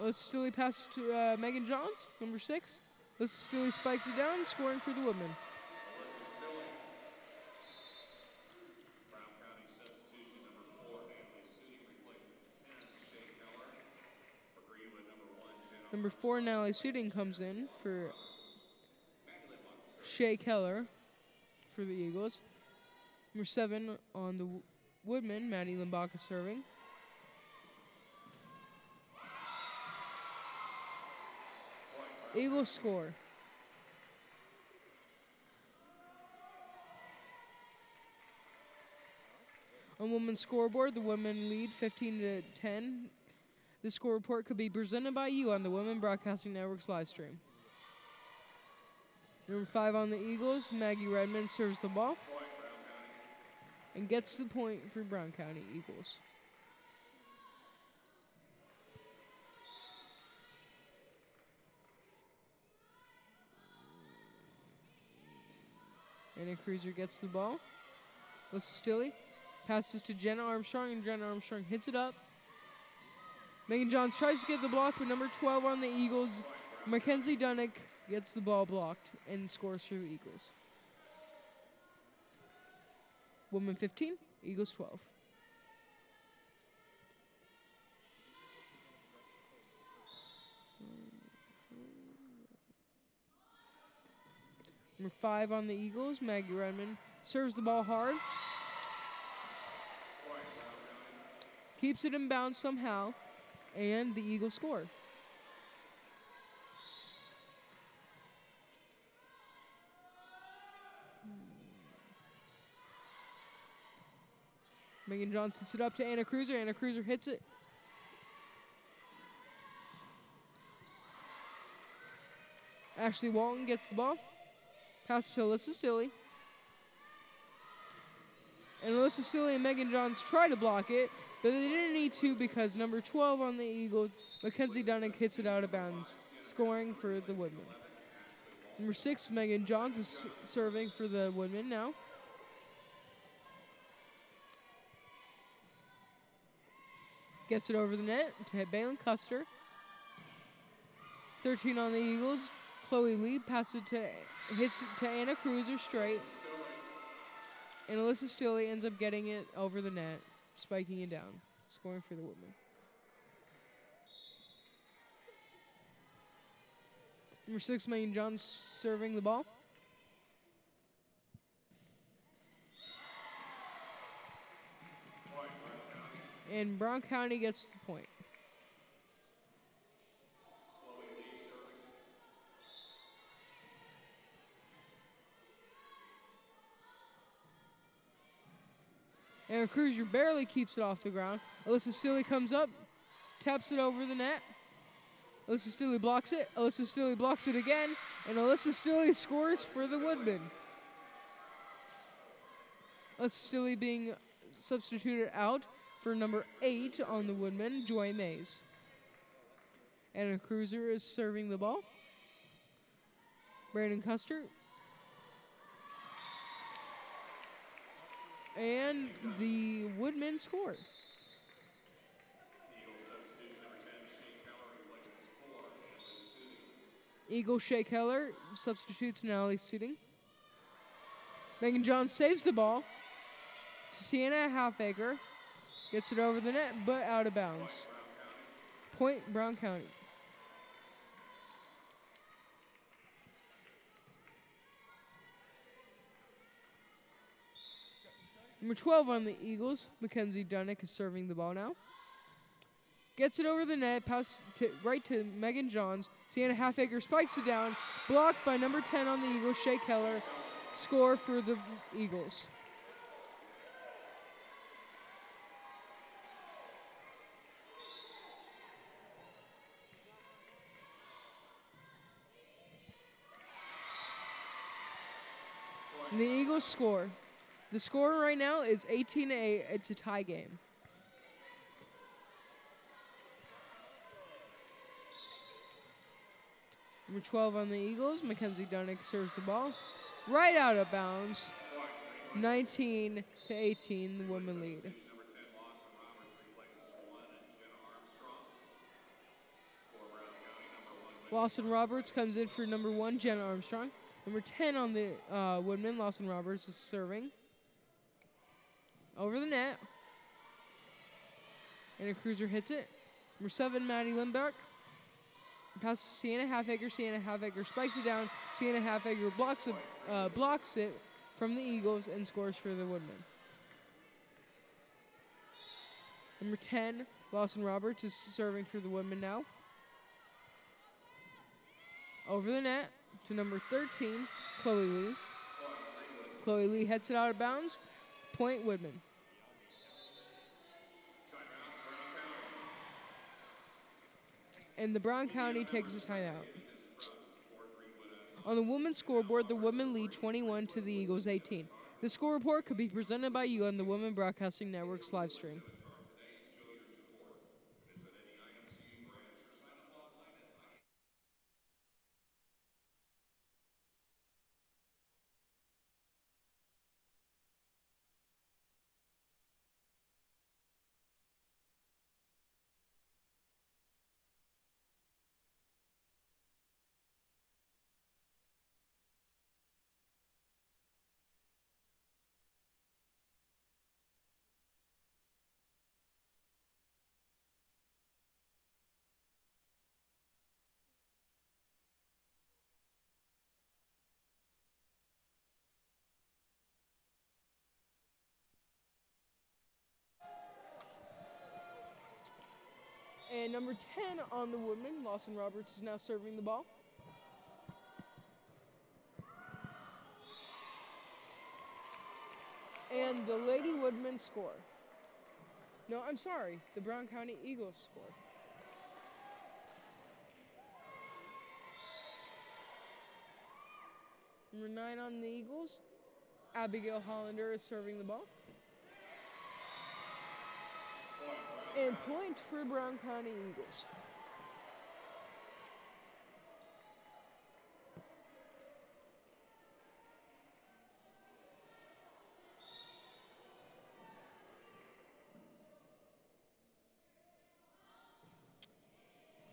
Alyssa Stilley passes to Megan Johns, number 6. Alyssa Stilley spikes it down, scoring for the Woodmen. Alyssa Stilley. Brown County substitution number 4, Natalie Sudi replaces 10, Shea Keller. For Greenwood, number 1, Jen. Number 4, Natalie Suding comes in for Shea Keller for the Eagles. Number 7 on the Woodmen, Maddie Limbach is serving. Eagles score. On women's scoreboard, the women lead 15-10. This score report could be presented by you on the Women Broadcasting Network's live stream. Number 5 on the Eagles, Maggie Redmond serves the ball and gets the point for Brown County Eagles. Anna Cruiser gets the ball. Alyssa Stilley passes to Jenna Armstrong, and Jenna Armstrong hits it up. Megan Johns tries to get the block, but number 12 on the Eagles, Mackenzie Dunnick, gets the ball blocked and scores for the Eagles. Women 15, Eagles 12. Number 5 on the Eagles, Maggie Redmond, serves the ball hard. Keeps it in bounds somehow, and the Eagles score. Megan Johnson sits it up to Anna Cruiser. Anna Cruiser hits it. Ashley Walton gets the ball. Pass to Alyssa Stilley. And Alyssa Stilley and Megan Johns try to block it, but they didn't need to because number 12 on the Eagles, Mackenzie Dunnick, hits it out of bounds, scoring for the Woodmen. Number 6, Megan Johns is serving for the Woodmen now. Gets it over the net to Bailyn Custer. 13 on the Eagles, Chloe Lee passes hits it to Anna Cruiser straight. And Alyssa Stilley ends up getting it over the net, spiking it down, scoring for the Woodmen. Number 6, Megan Johns serving the ball. And Brown County gets the point. Anna Cruiser barely keeps it off the ground. Alyssa Stilley comes up, taps it over the net. Alyssa Stilley blocks it. Alyssa Stilley blocks it again. And Alyssa Stilley scores for the Woodmen. Alyssa Stilley being substituted out for number 8 on the Woodmen, Joy Mays. Anna Cruiser is serving the ball. Brandon Custer. And the Woodmen score. Eagle Shea Keller substitutes Natalie Sitting. Megan Johns saves the ball to Sienna Halfacre. Gets it over the net, but out of bounds. Point, Brown County. Number 12 on the Eagles, Mackenzie Dunnick, is serving the ball now. Gets it over the net, pass right to Megan Johns. Sienna Halfacre spikes it down, blocked by number 10 on the Eagles, Shea Keller. Score for the Eagles. And the Eagles score. The score right now is 18-8. It's a tie game. Number 12 on the Eagles, Mackenzie Dunnick serves the ball. Right out of bounds. 19-18, the women lead. Lawson Roberts comes in for number 1, Jenna Armstrong. Number 10 on the Woodmen, Lawson Roberts, is serving. Over the net. And a Cruiser hits it. Number 7, Maddie Lindberg. Passes to Sienna Halfacre. Sienna Halfacre spikes it down. Sienna Halfacre blocks it from the Eagles and scores for the Woodmen. Number 10, Lawson Roberts, is serving for the Woodmen now. Over the net to number 13, Chloe Lee. Chloe Lee heads it out of bounds. Point, Woodmen. and the Brown County takes a timeout. On the women's scoreboard, the women lead 21 to the Eagles 18. The score report could be presented by you on the Women Broadcasting Network's live stream. And number 10 on the women, Lawson Roberts, is now serving the ball. And the Lady Woodmen score. No, I'm sorry, the Brown County Eagles score. Number 9 on the Eagles, Abigail Hollander is serving the ball. And point for Brown County Eagles.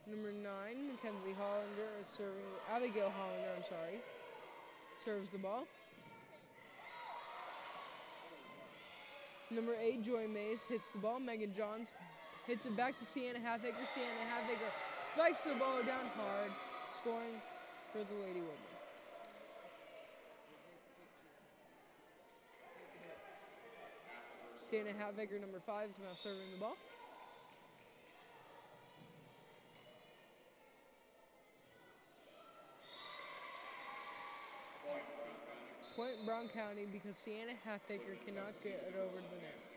Number 9, Mackenzie Hollander is serving. Abigail Hollander, serves the ball. Number 8, Joy Mays hits the ball. Megan Johns hits it back to Sienna Halfaker. Sienna Halfaker spikes the ball down hard, scoring for the Lady Women. Sienna Halfaker, number 5, is now serving the ball. Point Brown County because Sienna Halfaker cannot get it over to the net.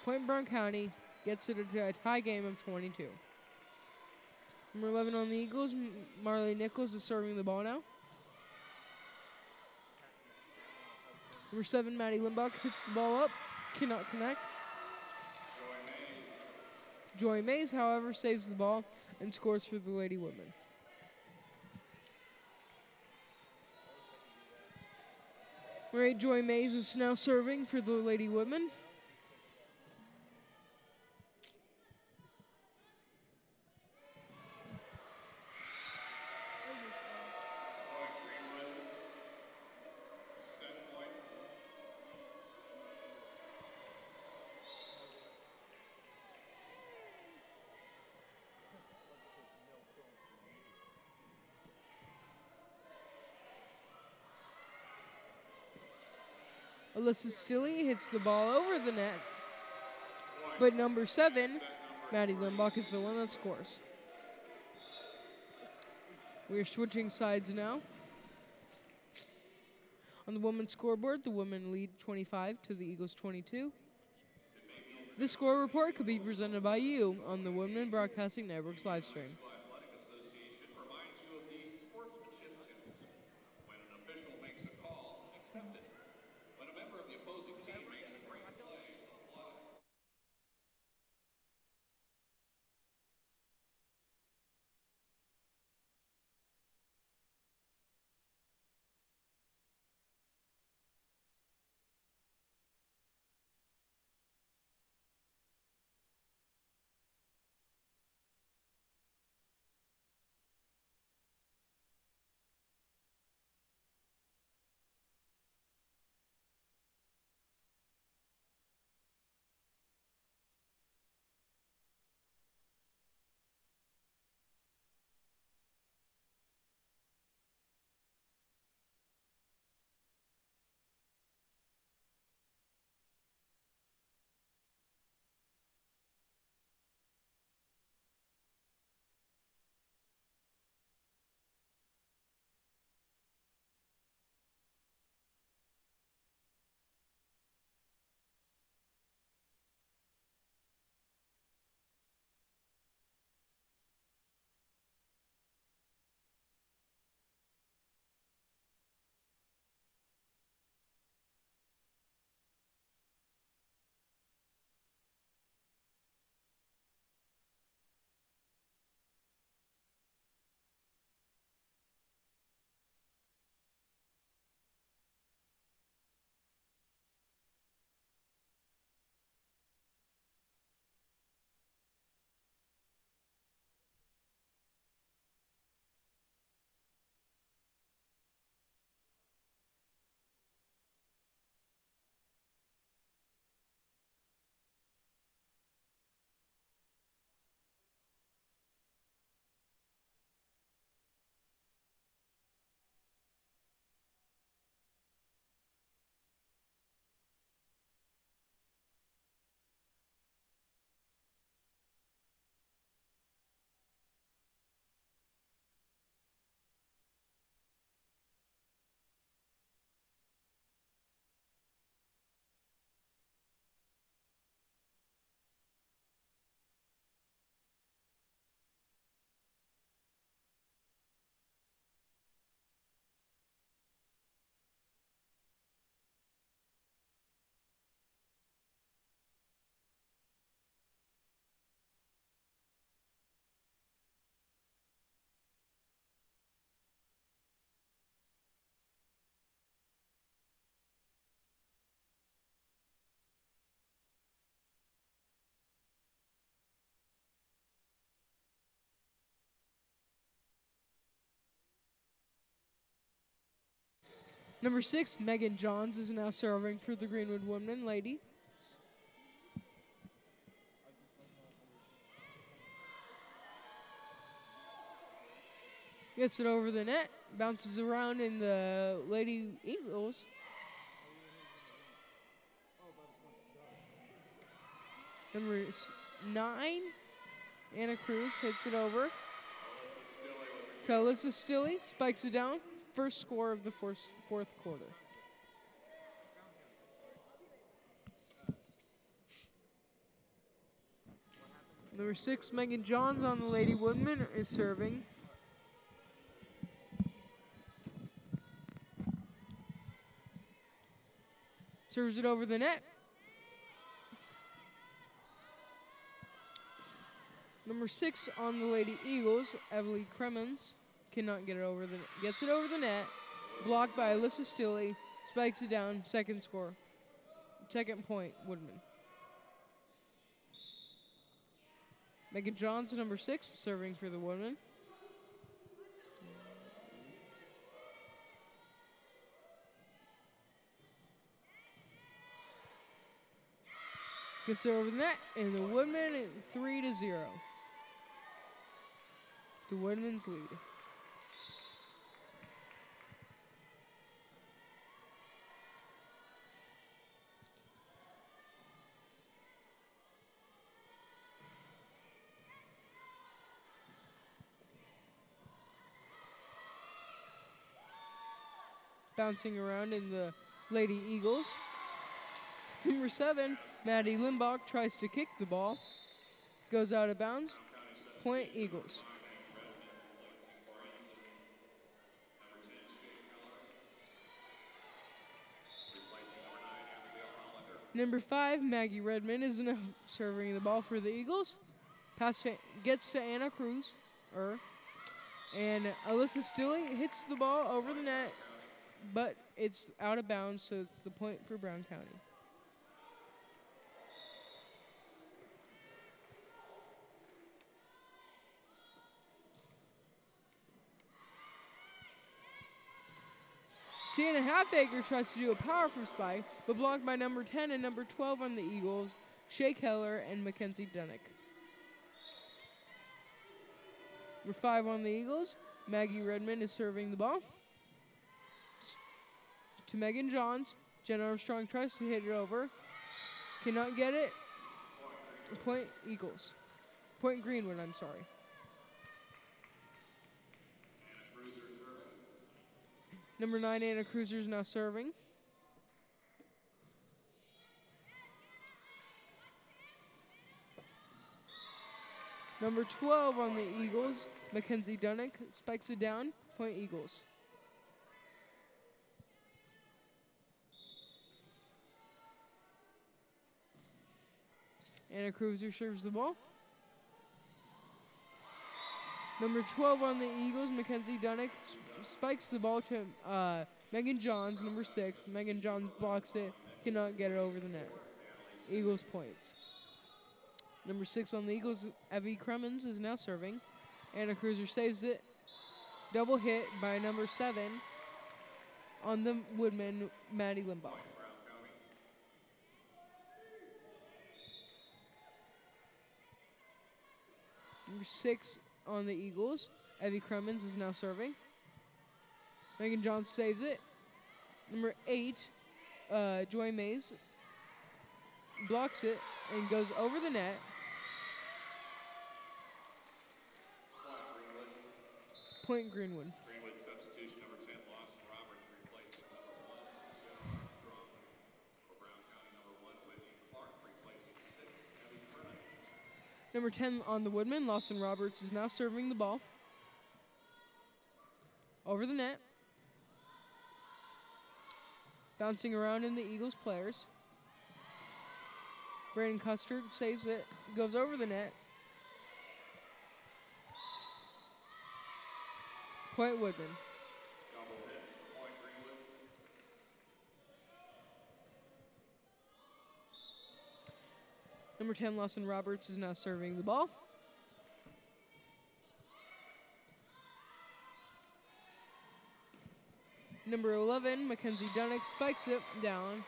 Point Brown County gets it to a tie game of 22. Number 11 on the Eagles, Marley Nichols is serving the ball now. Number 7, Maddie Limbach hits the ball up, cannot connect. Joy Mays, however, saves the ball and scores for the Lady Women. Number 8, Joy Mays is now serving for the Lady Women. Alyssa Stilley hits the ball over the net. But number 7, Maddie Limbach, is the one that scores. We're switching sides now. On the women's scoreboard, the women lead 25 to the Eagles 22. This score report could be presented by you on the Women Broadcasting Network's live stream. Number 6, Megan Johns is now serving for the Greenwood women lady. Gets it over the net, bounces around in the Lady Eagles. Number 9, Anna Cruz hits it over. To Alyssa Stilley, spikes it down. First score of the fourth quarter. Number 6, Megan Johns on the Lady Woodman is serving. Serves it over the net. Number 6 on the Lady Eagles, Emily Cremens, cannot get it over the net. Gets it over the net. Blocked by Alyssa Stilley. Spikes it down. Second score. Second point, Woodman. Megan Johns, number 6, serving for the Woodman. Gets it over the net, and the Woodman 3-0. The Woodman's lead. Bouncing around in the Lady Eagles. Number 7, Maddie Limbach tries to kick the ball. Goes out of bounds. Point Eagles. Number 5, Maggie Redmond is now serving the ball for the Eagles. Pass gets to Anna Cruz. And Alyssa Stilley hits the ball over the net, but it's out of bounds, so it's the point for Brown County. Sienna Halfacre tries to do a powerful spike, but blocked by number 10 and number 12 on the Eagles, Shea Keller and Mackenzie Dunnick. Number 5 on the Eagles, Maggie Redmond is serving the ball. To Megan Johns, Jen Armstrong tries to hit it over. Cannot get it. Point Eagles. Point Greenwood, I'm sorry. Number 9, Anna Cruiser is now serving. Number 12 on the Eagles, Mackenzie Dunnick, spikes it down. Point Eagles. Anna Cruiser serves the ball. Number 12 on the Eagles, Mackenzie Dunnick, spikes the ball to Megan Johns, number 6. Megan Johns blocks it, cannot get it over the net. Eagles points. Number 6 on the Eagles, Evie Cremens, is now serving. Anna Cruiser saves it. Double hit by number 7 on the Woodman, Maddie Limbach. Number 6 on the Eagles, Evie Cremens, is now serving. Megan Johns saves it. Number 8, Joy Mays, blocks it and goes over the net. Point Greenwood. Greenwood substitution, number 10, Lawson Roberts replacing number 1, Michelle Armstrong. For Brown County, number 1, Whitney Clark replacing 6, Evie Cremens. Number 10 on the Woodman, Lawson Roberts, is now serving the ball. Over the net. Bouncing around in the Eagles players. Brayden Custard saves it, goes over the net. Point Woodman. Double hit, point Greenwood. Number 10, Lawson Roberts, is now serving the ball. Number 11, Mackenzie Dunnick spikes it down.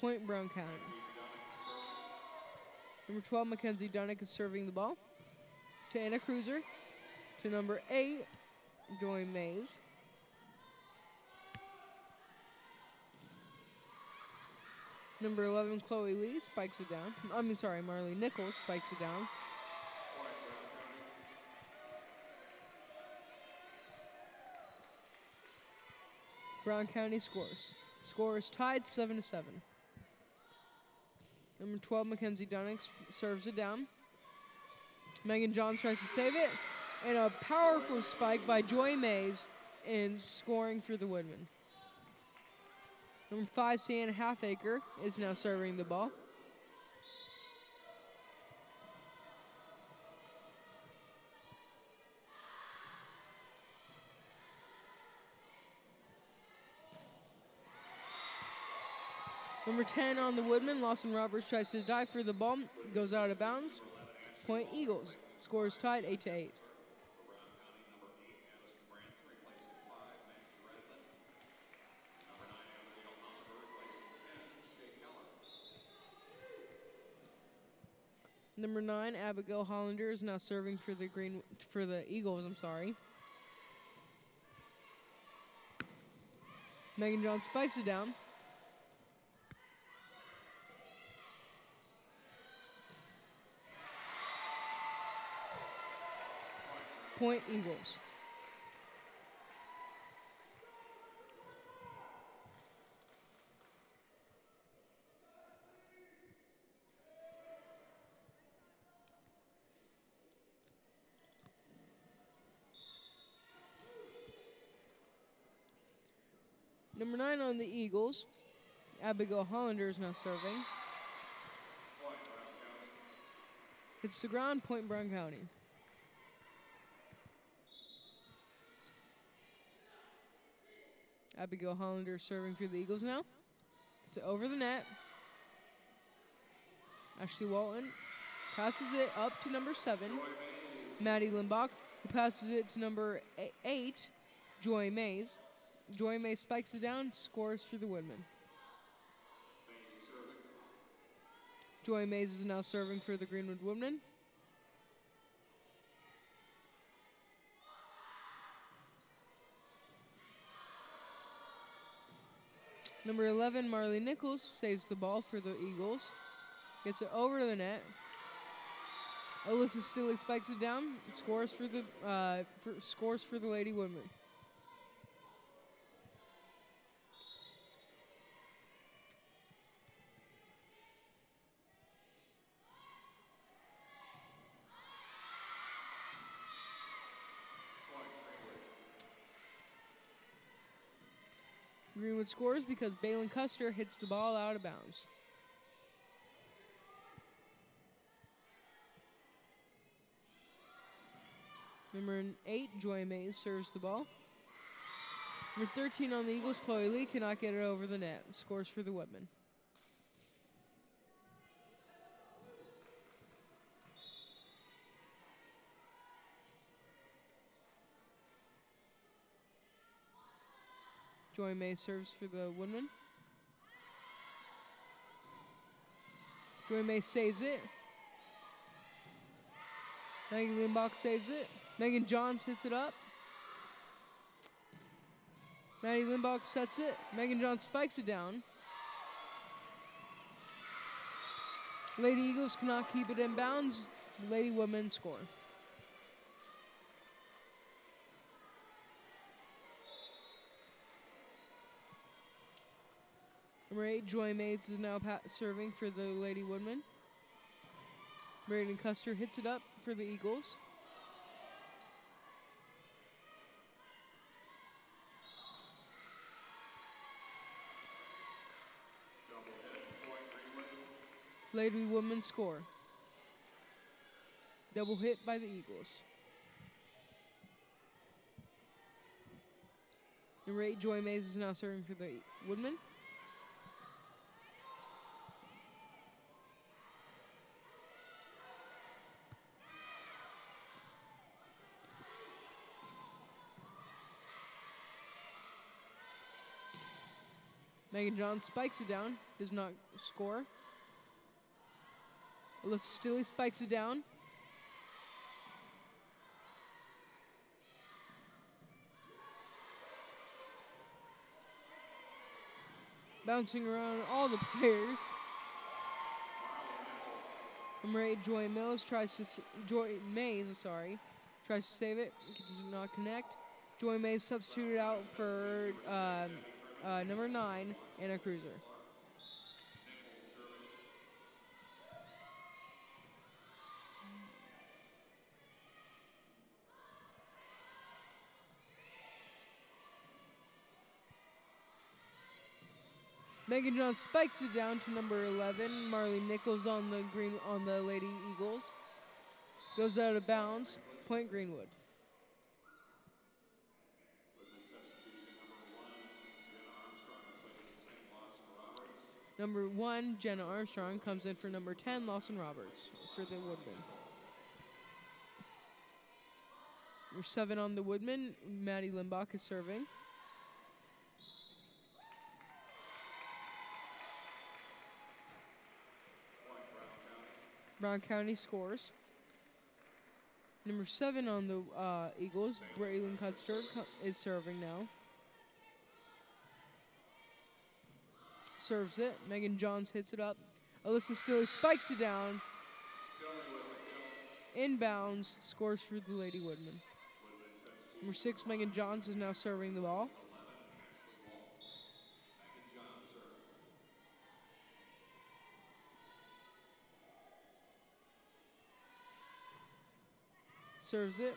Point Brown County. Number 12, Mackenzie Dunnick is serving the ball to Anna Cruiser. To number 8, Joy Mays. Number 11, Chloe Lee spikes it down. Marley Nichols spikes it down. Brown County scores. Score is tied 7-7. Number 12, Mackenzie Dunnick serves it down. Megan Johns tries to save it. And a powerful spike by Joy Mays in scoring for the Woodmen. Number 5, Sienna Halfacre is now serving the ball. Number 10 on the Woodmen, Lawson Roberts tries to dive for the ball, goes out of bounds. Point Eagles. Score is tied 8-8. Number 9, Abigail Hollander is now serving for the Eagles. Megan John spikes it down. Point Eagles. Number 9 on the Eagles, Abigail Hollander is now serving. It's the ground, point Brown County. Abigail Hollander serving for the Eagles now. It's over the net. Ashley Walton passes it up to number 7, Maddie Limbach, who passes it to number 8, Joy Mays. Joy Mays spikes it down, scores for the Woodmen. Joy Mays is now serving for the Greenwood Woodmen. Number 11, Marley Nichols saves the ball for the Eagles. Gets it over to the net. Alyssa Stilley spikes it down, scores for the Lady Woodmen. Greenwood scores because Balin Custer hits the ball out of bounds. Number 8, Joy Mays serves the ball. Number 13 on the Eagles, Chloe Lee cannot get it over the net. Scores for the Woodmen. Joy May serves for the Woodmen. Joy May saves it. Megan Limbach saves it. Megan Johns hits it up. Maddie Limbach sets it. Megan Johns spikes it down. Lady Eagles cannot keep it in bounds. Lady Women score. Number 8, Joy Mays is now serving for the Lady Woodmen. Braden Custer hits it up for the Eagles. Lady Women score. Double hit by the Eagles. Number 8, Joy Mays is now serving for the Woodmen. Megan John spikes it down, does not score. Alyssa Stilley spikes it down. Bouncing around all the players. Number 8, Joy Mays tries to save it. It does not connect. Joy Mays substituted out for number 9, Anna Cruiser. Megan John spikes it down to number 11. Marley Nichols on the Lady Eagles. Goes out of bounds. Point Greenwood. Number 1, Jenna Armstrong comes in for number 10, Lawson Roberts for the Woodmen. Number 7 on the Woodmen, Maddie Limbach is serving. Brown County scores. Number 7 on the Eagles, Braylon Cutster is serving now. Serves it. Megan Johns hits it up. Alyssa Stilley spikes it down. Inbounds, scores for the Lady Woodmen. Number 6, Megan Johns is now serving the ball. Serves it.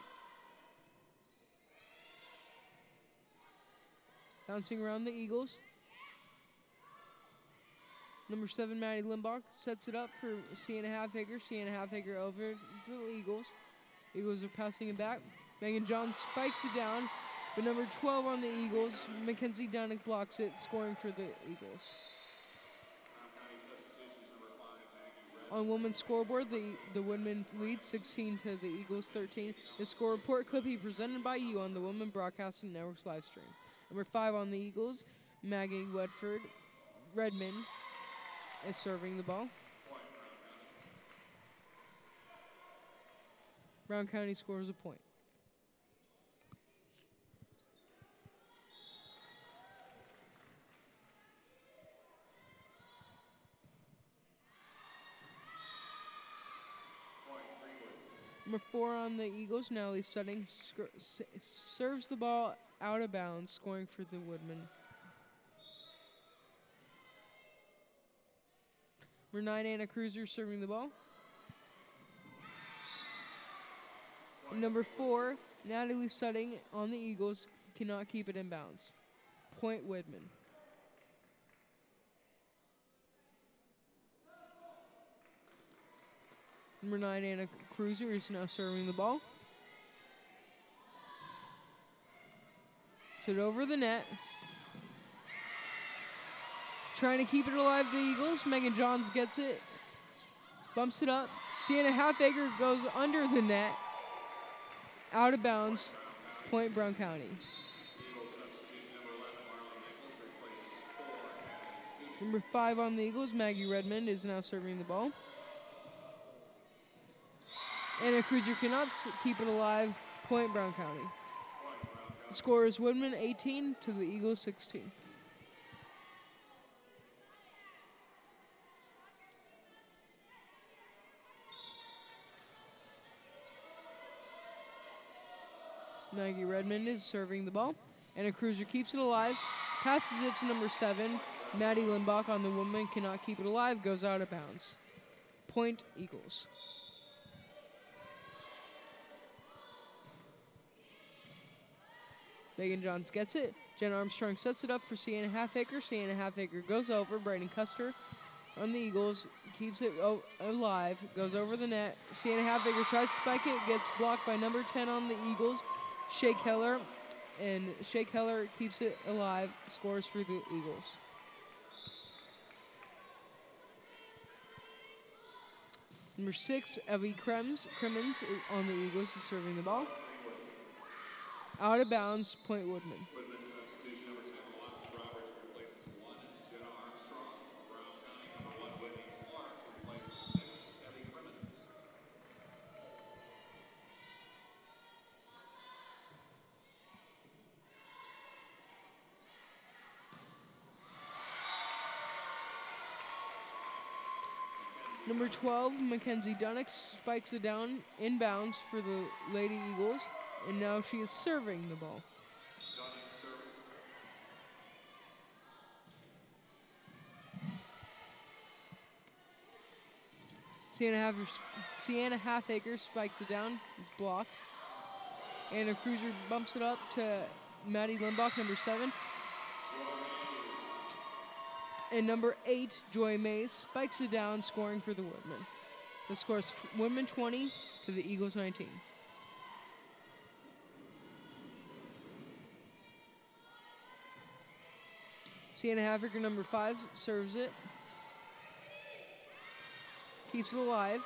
Bouncing around the Eagles. Number 7, Maddie Limbach sets it up for Sienna Halfacre. Sienna Halfacre over for the Eagles. Eagles are passing it back. Megan Johns spikes it down. But number 12 on the Eagles, Mackenzie Downick blocks it, scoring for the Eagles. On women's scoreboard, the Woodmen lead 16 to the Eagles 13. The score report could be presented by you on the Women Broadcasting Network's live stream. Number 5 on the Eagles, Maggie Redmond is serving the ball. Brown County scores a point. Number 4 on the Eagles, Natalie Sutting, serves the ball out of bounds, scoring for the Woodmen. Number 9, Anna Cruiser, serving the ball. And number 4, Natalie Sutting on the Eagles, cannot keep it in bounds. Point Woodmen. Number 9, Anna Cruiser is now serving the ball. Set over the net. Trying to keep it alive, the Eagles. Megan Johns gets it. Bumps it up. Sienna Halfacre goes under the net. Out of bounds. Point Brown County. Number 5 on the Eagles, Maggie Redmond, is now serving the ball. Anna Cruiser cannot keep it alive. Point Brown County. The score is Woodmen 18 to the Eagles 16. Maggie Redmond is serving the ball. Anna Cruiser keeps it alive. Passes it to number 7. Maddie Limbach on the woman cannot keep it alive. Goes out of bounds. Point Eagles. Megan Johns gets it. Jen Armstrong sets it up for Sienna Halfacre. Sienna Halfacre goes over. Brayden Custer on the Eagles keeps it alive. Goes over the net. Sienna Halfacre tries to spike it. Gets blocked by number 10 on the Eagles, Shea Keller. And Shea Keller keeps it alive. Scores for the Eagles. Number 6, Evie Crimmins on the Eagles is serving the ball. Out of bounds, point Woodmen. Number 12, Mackenzie Dunnick spikes it down inbounds for the Lady Eagles, and now she is serving the ball. Dunning serving. Sienna Halfacre spikes it down. It's blocked. Anna Cruiser bumps it up to Maddie Limbach, number 7. And number 8, Joy Mays, spikes it down, scoring for the Woodmen. The score is Woodmen 20 to the Eagles 19. Sienna Halfacre, number 5, serves it. Keeps it alive.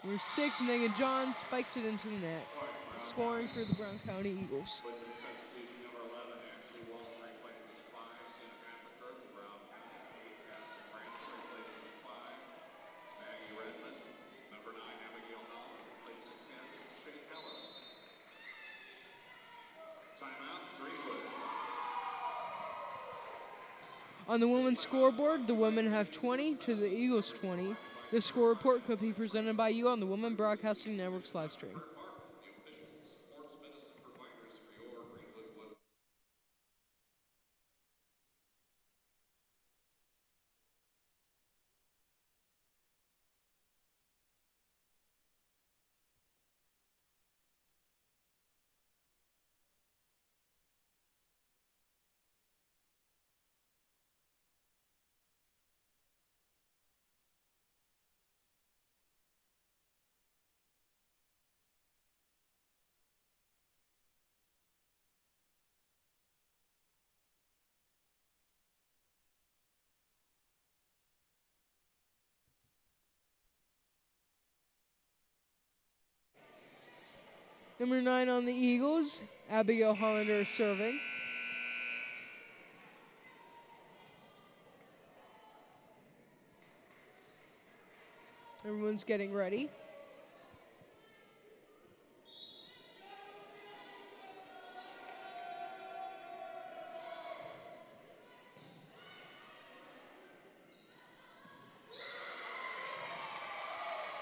Number 6, Megan John spikes it into the net, scoring for the Brown County Eagles. With the substitution, number 11, Ashley Walton replaces 5, Sienna Halfacre from Brown County. 8, Addison Branson replacing 5, Maggie Redmond. Number 9, Abigail Holland replacing 10, Shay Heller. Timeout, Greenwood. On the women's scoreboard, the women have 20 to the Eagles 20. The score report could be presented by you on the Women Broadcasting Network's live stream. The official sports medicine providers for your Greenwood Wood. Number 9 on the Eagles, Abigail Hollander is serving. Everyone's getting ready.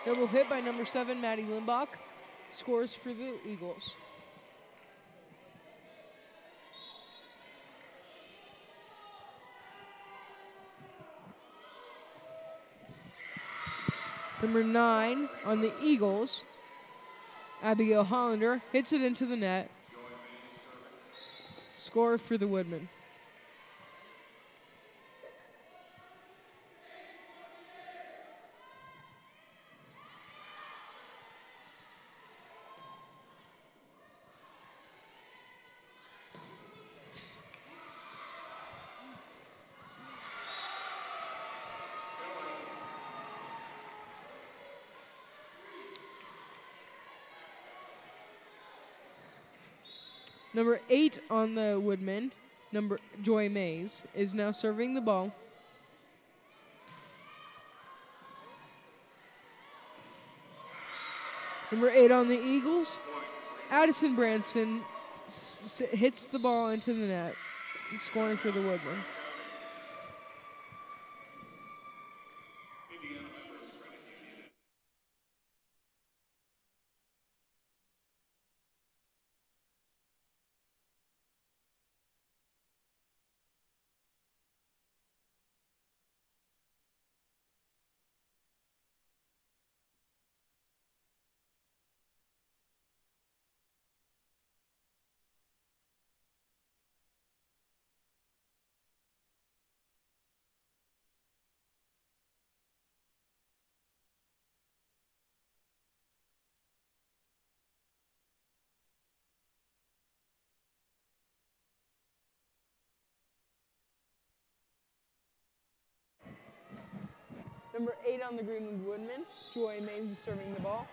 Double hit by number 7, Maddie Limbach. Scores for the Eagles. Number 9 on the Eagles, Abigail Hollander hits it into the net. Score for the Woodmen. Number 8 on the Woodmen, number Joy Mays, is now serving the ball. Number 8 on the Eagles, Addison Branson hits the ball into the net, scoring for the Woodmen. Number 8 on the Greenwood Woodmen, Joy Mays is serving the ball.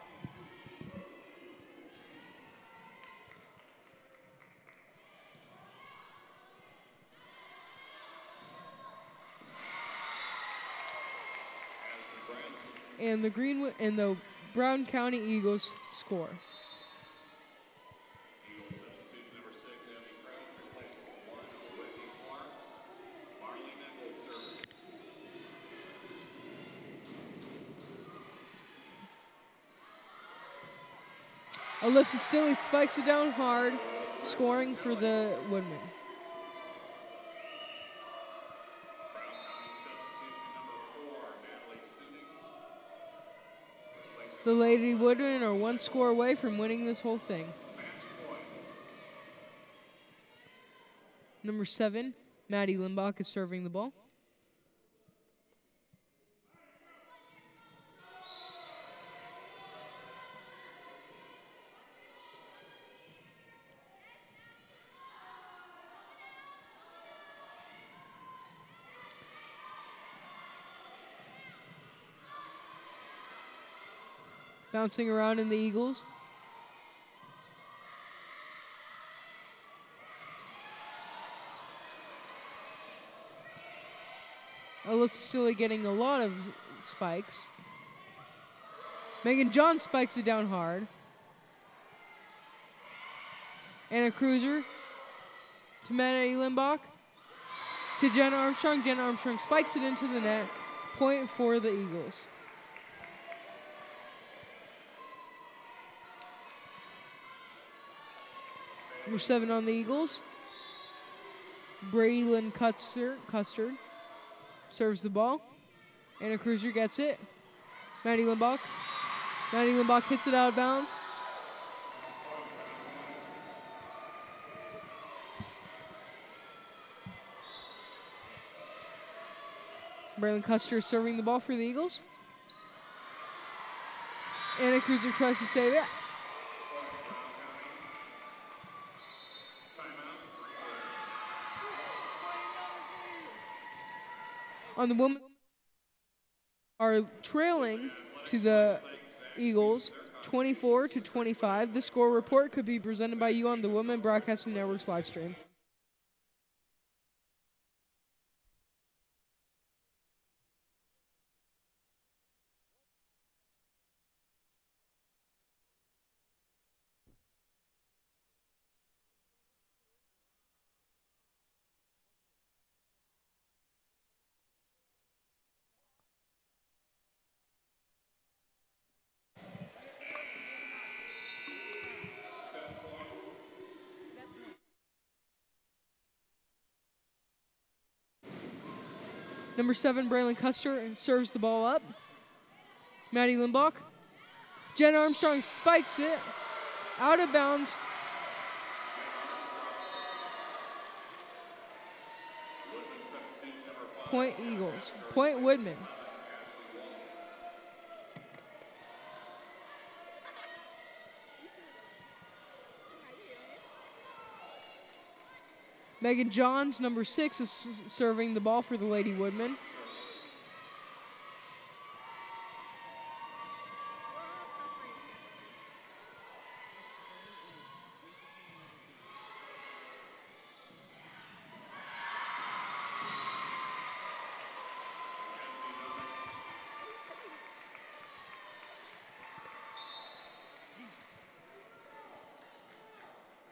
And the Brown County Eagles score. Eagles substitution number 6, Abby Krause replaces 1, Whitney Clark. Marley Nichols serving. Alyssa Stilley spikes it down hard, scoring for the Woodmen. The Lady Woodmen are one score away from winning this whole thing. Number 7, Maddie Limbach is serving the ball. Bouncing around in the Eagles. Alyssa Stilley getting a lot of spikes. Megan John spikes it down hard. Anna Cruiser to Maddie Limbach to Jenna Armstrong. Jenna Armstrong spikes it into the net. Point for the Eagles. Number 7 on the Eagles. Braylon Custard serves the ball. Anna Cruiser gets it. Maddie Limbach. Maddie Limbach hits it out of bounds. Braylon Custer is serving the ball for the Eagles. Anna Cruiser tries to save it. On the women are trailing to the Eagles 24-25. The score report could be presented by you on the Women Broadcasting Network's live stream. Number 7, Braylon Custer serves the ball up. Maddie Limbach. Jen Armstrong spikes it out of bounds. Point Eagles. Point Woodmen. Megan Johns, number 6, is serving the ball for the Lady Woodmen.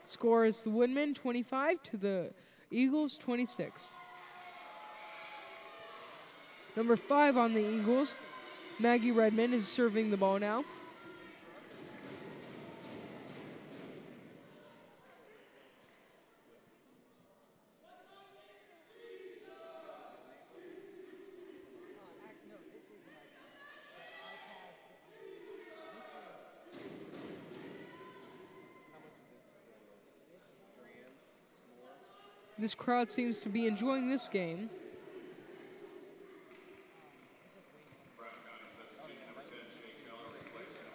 Score is the Woodmen 25 to the Eagles 26. Number 5 on the Eagles, Maggie Redmond, is serving the ball now. This crowd seems to be enjoying this game.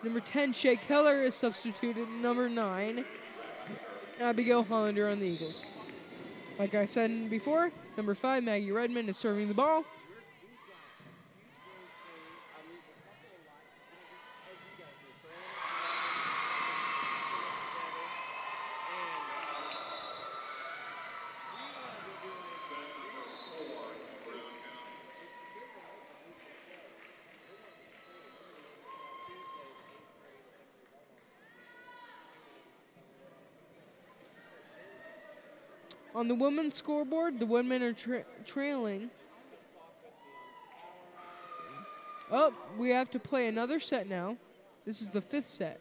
Number 10, Shea Keller, is substituted. Number 9, Abigail Hollander on the Eagles. Like I said before, number 5, Maggie Redmond, is serving the ball. On the women's scoreboard, the Woodmen are trailing. Oh, we have to play another set now. This is the 5th set.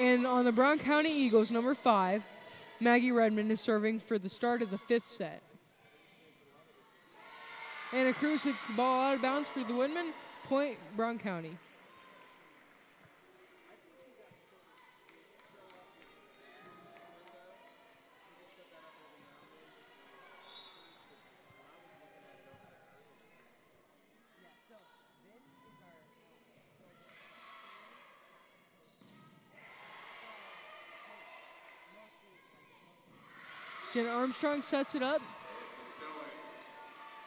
And on the Brown County Eagles, number 5, Maggie Redmond is serving for the start of the 5th set. Anna Cruz hits the ball out of bounds for the Woodmen. Point, Brown County. Jenna Armstrong sets it up.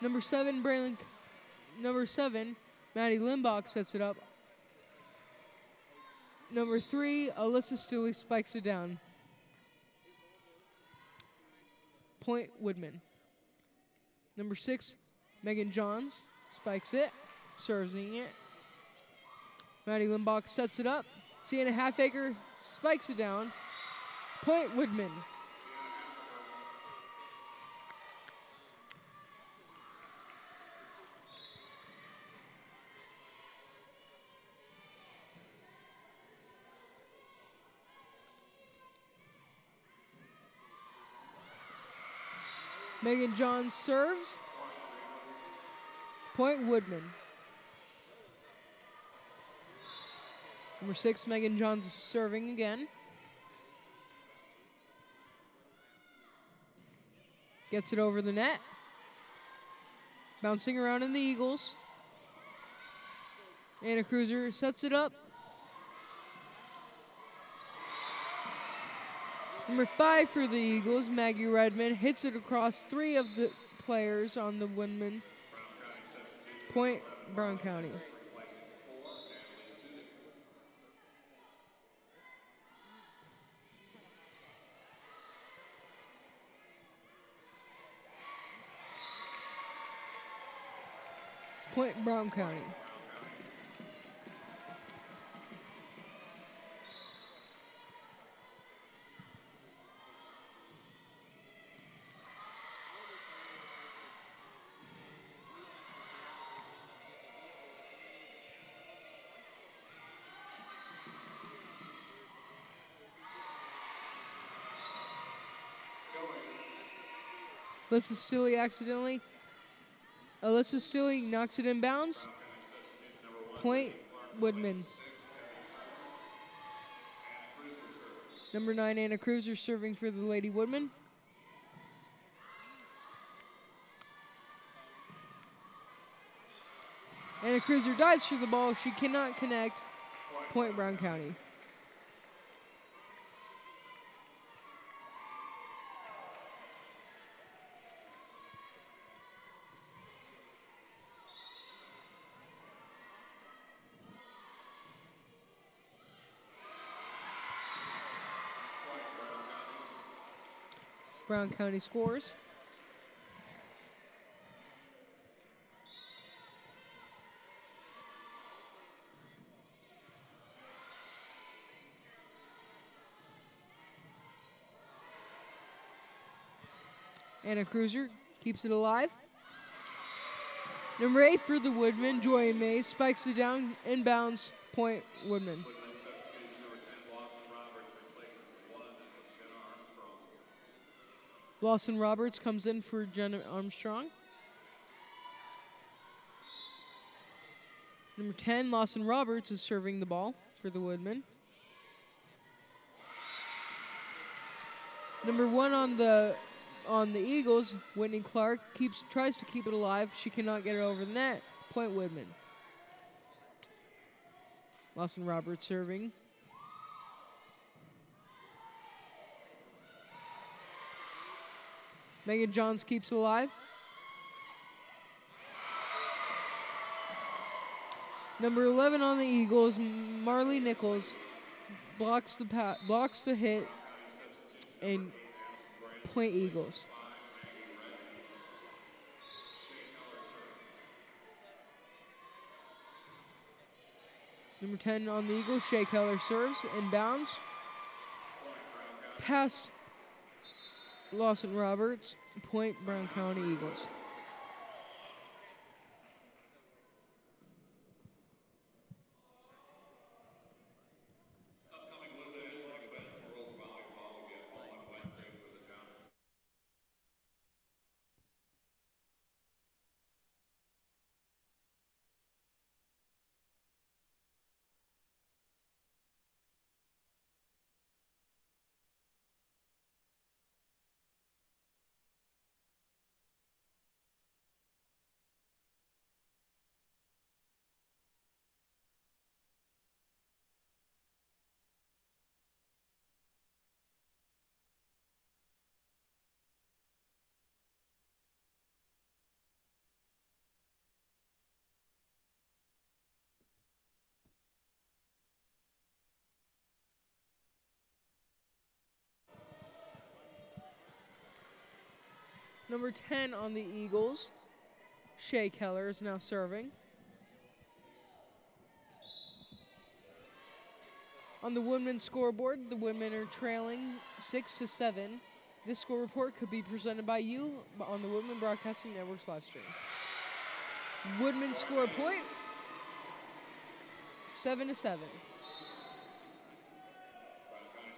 Number 7, Maddie Limbach sets it up. Number 3, Alyssa Stooley spikes it down. Point, Woodman. Number 6, Megan Johns spikes it, serving it. Maddie Limbach sets it up. Sienna Halfacre spikes it down. Point, Woodman. Megan Johns serves. Point, Woodman. Number 6, Megan Johns is serving again. Gets it over the net. Bouncing around in the Eagles. Anna Cruiser sets it up. Number 5 for the Eagles, Maggie Redmond, hits it across 3 of the players on the Woodmen. Point, Brown County. Point, Brown County. Alyssa Stooley knocks it in bounds. Point, Woodman. Number 9, Anna Cruiser serving for the Lady Woodman. Anna Cruiser dives for the ball. She cannot connect. Point, Brown County. Brown County scores. Anna Cruiser keeps it alive. Number 8 for the Woodmen, Joy May spikes it down, inbounds, point, Woodman. Lawson Roberts comes in for Jenna Armstrong. Number 10, Lawson Roberts is serving the ball for the Woodmen. Number 1 on the Eagles, Whitney Clark tries to keep it alive. She cannot get it over the net. Point, Woodman. Lawson Roberts serving. Megan Johns keeps it alive. Number 11 on the Eagles, Marley Nichols, blocks the hit, and point, Eagles. Number 10 on the Eagles, Shea Keller serves and bounds. Past Lawson Roberts, point, Brown County Eagles. Upcoming Woodmen Athletic Number 10 on the Eagles, Shea Keller, is now serving. On the women's scoreboard, the women are trailing 6-7. This score report could be presented by you on the Woodman Broadcasting Network's live stream. Woodman score point, 7-7.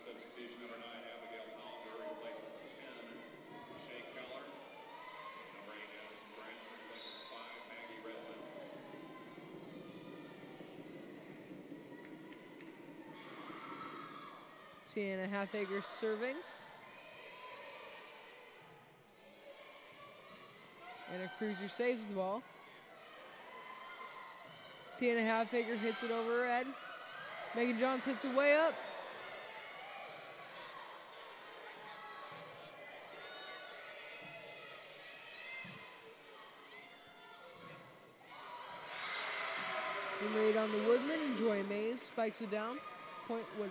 Substitution number 9, Abigail Hollander replaces 10, Shea Keller. Number 8, Addison Branson replaces 5, Maggie Redmond. Sienna Halfaker serving. And a cruiser saves the ball. Sienna Halfaker hits it over her head. Megan Johns hits it way up. Number 8 on the Woodman, Joy Mays spikes it down. Point Woodman.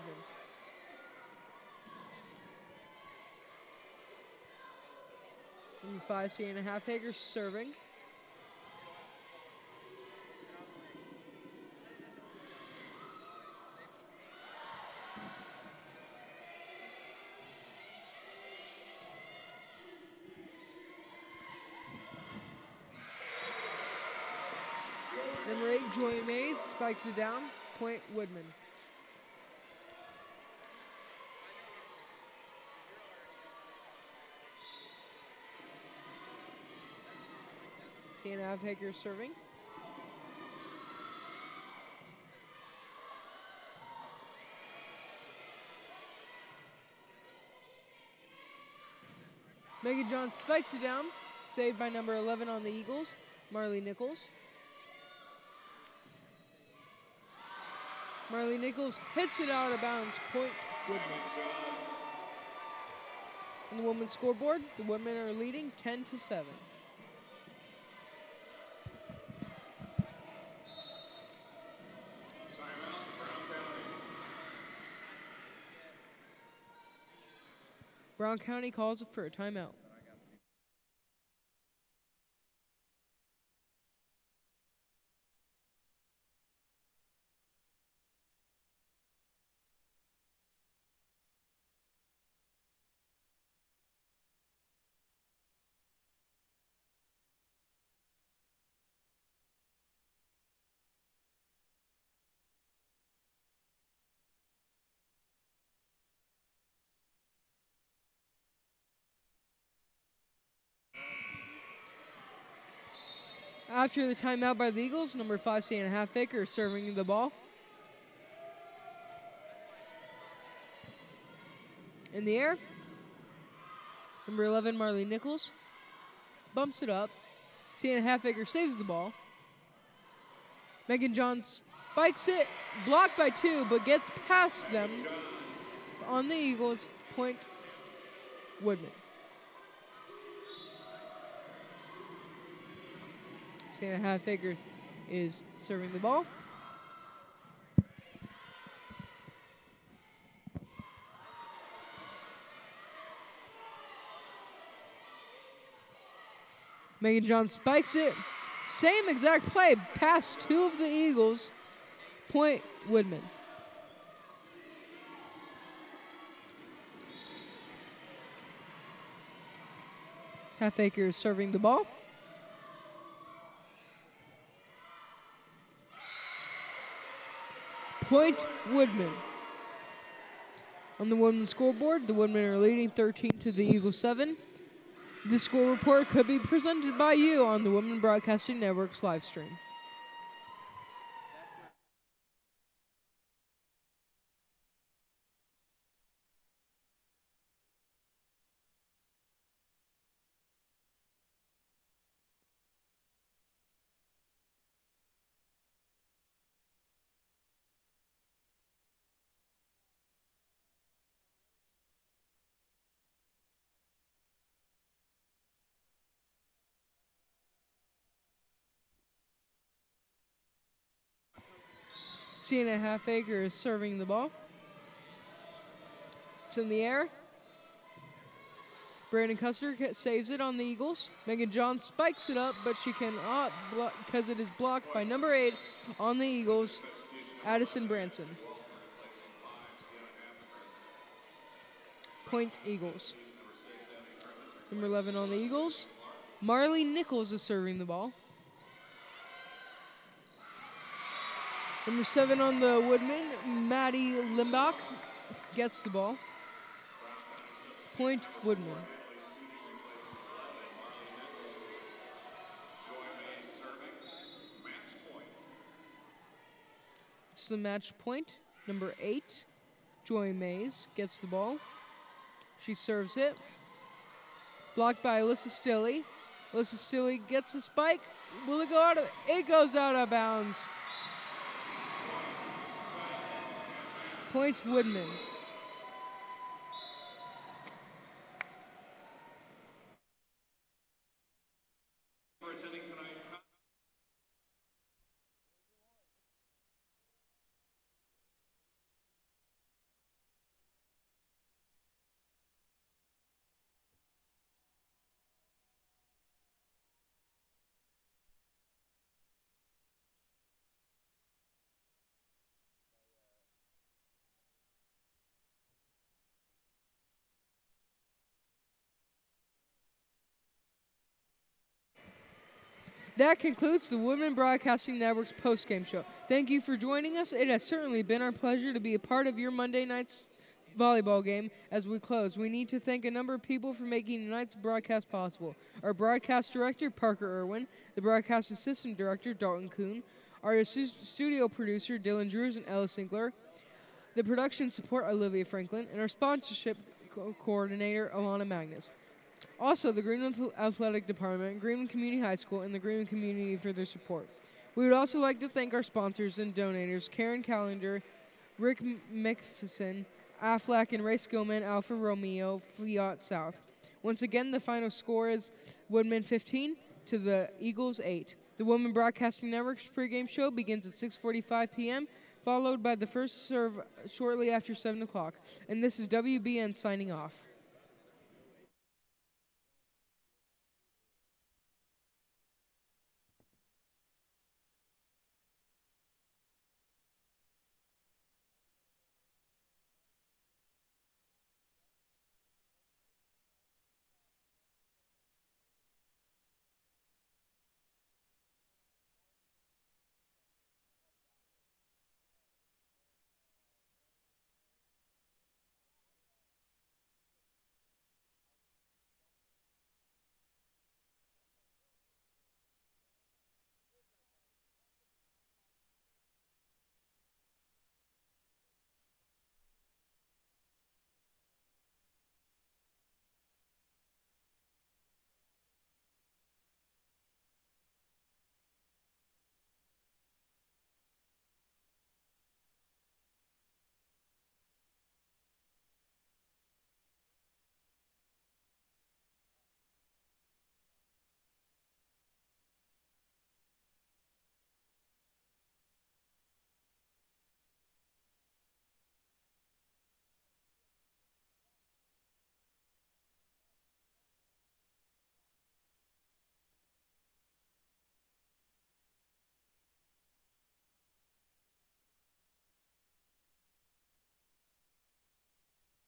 Number 5, Sienna Halfaker serving. Number 8, Joy Mays spikes it down. Point Woodman. Sienna Halfaker serving. Megan Johns spikes it down. Saved by number 11 on the Eagles, Marley Nichols. Marley Nichols hits it out of bounds. Point Woodman. On the women's scoreboard, the women are leading 10-7. Brown County calls for a timeout. After the timeout by the Eagles, number 5, Sienna Halfaker, is serving the ball. In the air, number 11, Marley Nichols, bumps it up. Sienna Halfaker saves the ball. Megan Johns spikes it, blocked by 2, but gets past them on the Eagles. Point Woodman. Sienna Halfaker is serving the ball. Megan Johns spikes it. Same exact play, past 2 of the Eagles. Point Woodman. Halfaker is serving the ball. Point Woodman. On the women's scoreboard, the Woodmen are leading 13 to the Eagles 7. This score report could be presented by you on the Women Broadcasting Network's live stream. Sienna Halfaker is serving the ball. It's in the air. Brandon Custer saves it on the Eagles. Megan John spikes it up, but she cannot because it is blocked by number 8 on the Eagles, Addison Branson. Point Eagles. Number 11 on the Eagles. Marley Nichols is serving the ball. Number 7 on the Woodmen, Maddie Limbach gets the ball. Point Woodmen. It's the match point. Number 8, Joy Mays gets the ball. She serves it. Blocked by Alyssa Stilley. Alyssa Stilley gets the spike. Will it go out of? It goes out of bounds. Point Woodman. For attending tonight's That concludes the Women Broadcasting Network's postgame show. Thank you for joining us. It has certainly been our pleasure to be a part of your Monday night's volleyball game. As we close, we need to thank a number of people for making tonight's broadcast possible. Our broadcast director, Parker Irwin, the broadcast assistant director, Dalton Kuhn, our studio producer, Dylan Drews and Ella Sinkler, the production support, Olivia Franklin, and our sponsorship coordinator, Alana Magnus. Also, the Greenwood Athletic Department, Greenwood Community High School, and the Greenwood community for their support. We would also like to thank our sponsors and donators, Karen Callender, Rick McPherson, Aflac and Ray Skillman, Alfa Romeo, Fiat South. Once again, the final score is Woodmen 15 to the Eagles 8. The Women Broadcasting Network's pregame show begins at 6:45 p.m., followed by the first serve shortly after 7 o'clock. And this is WBN signing off.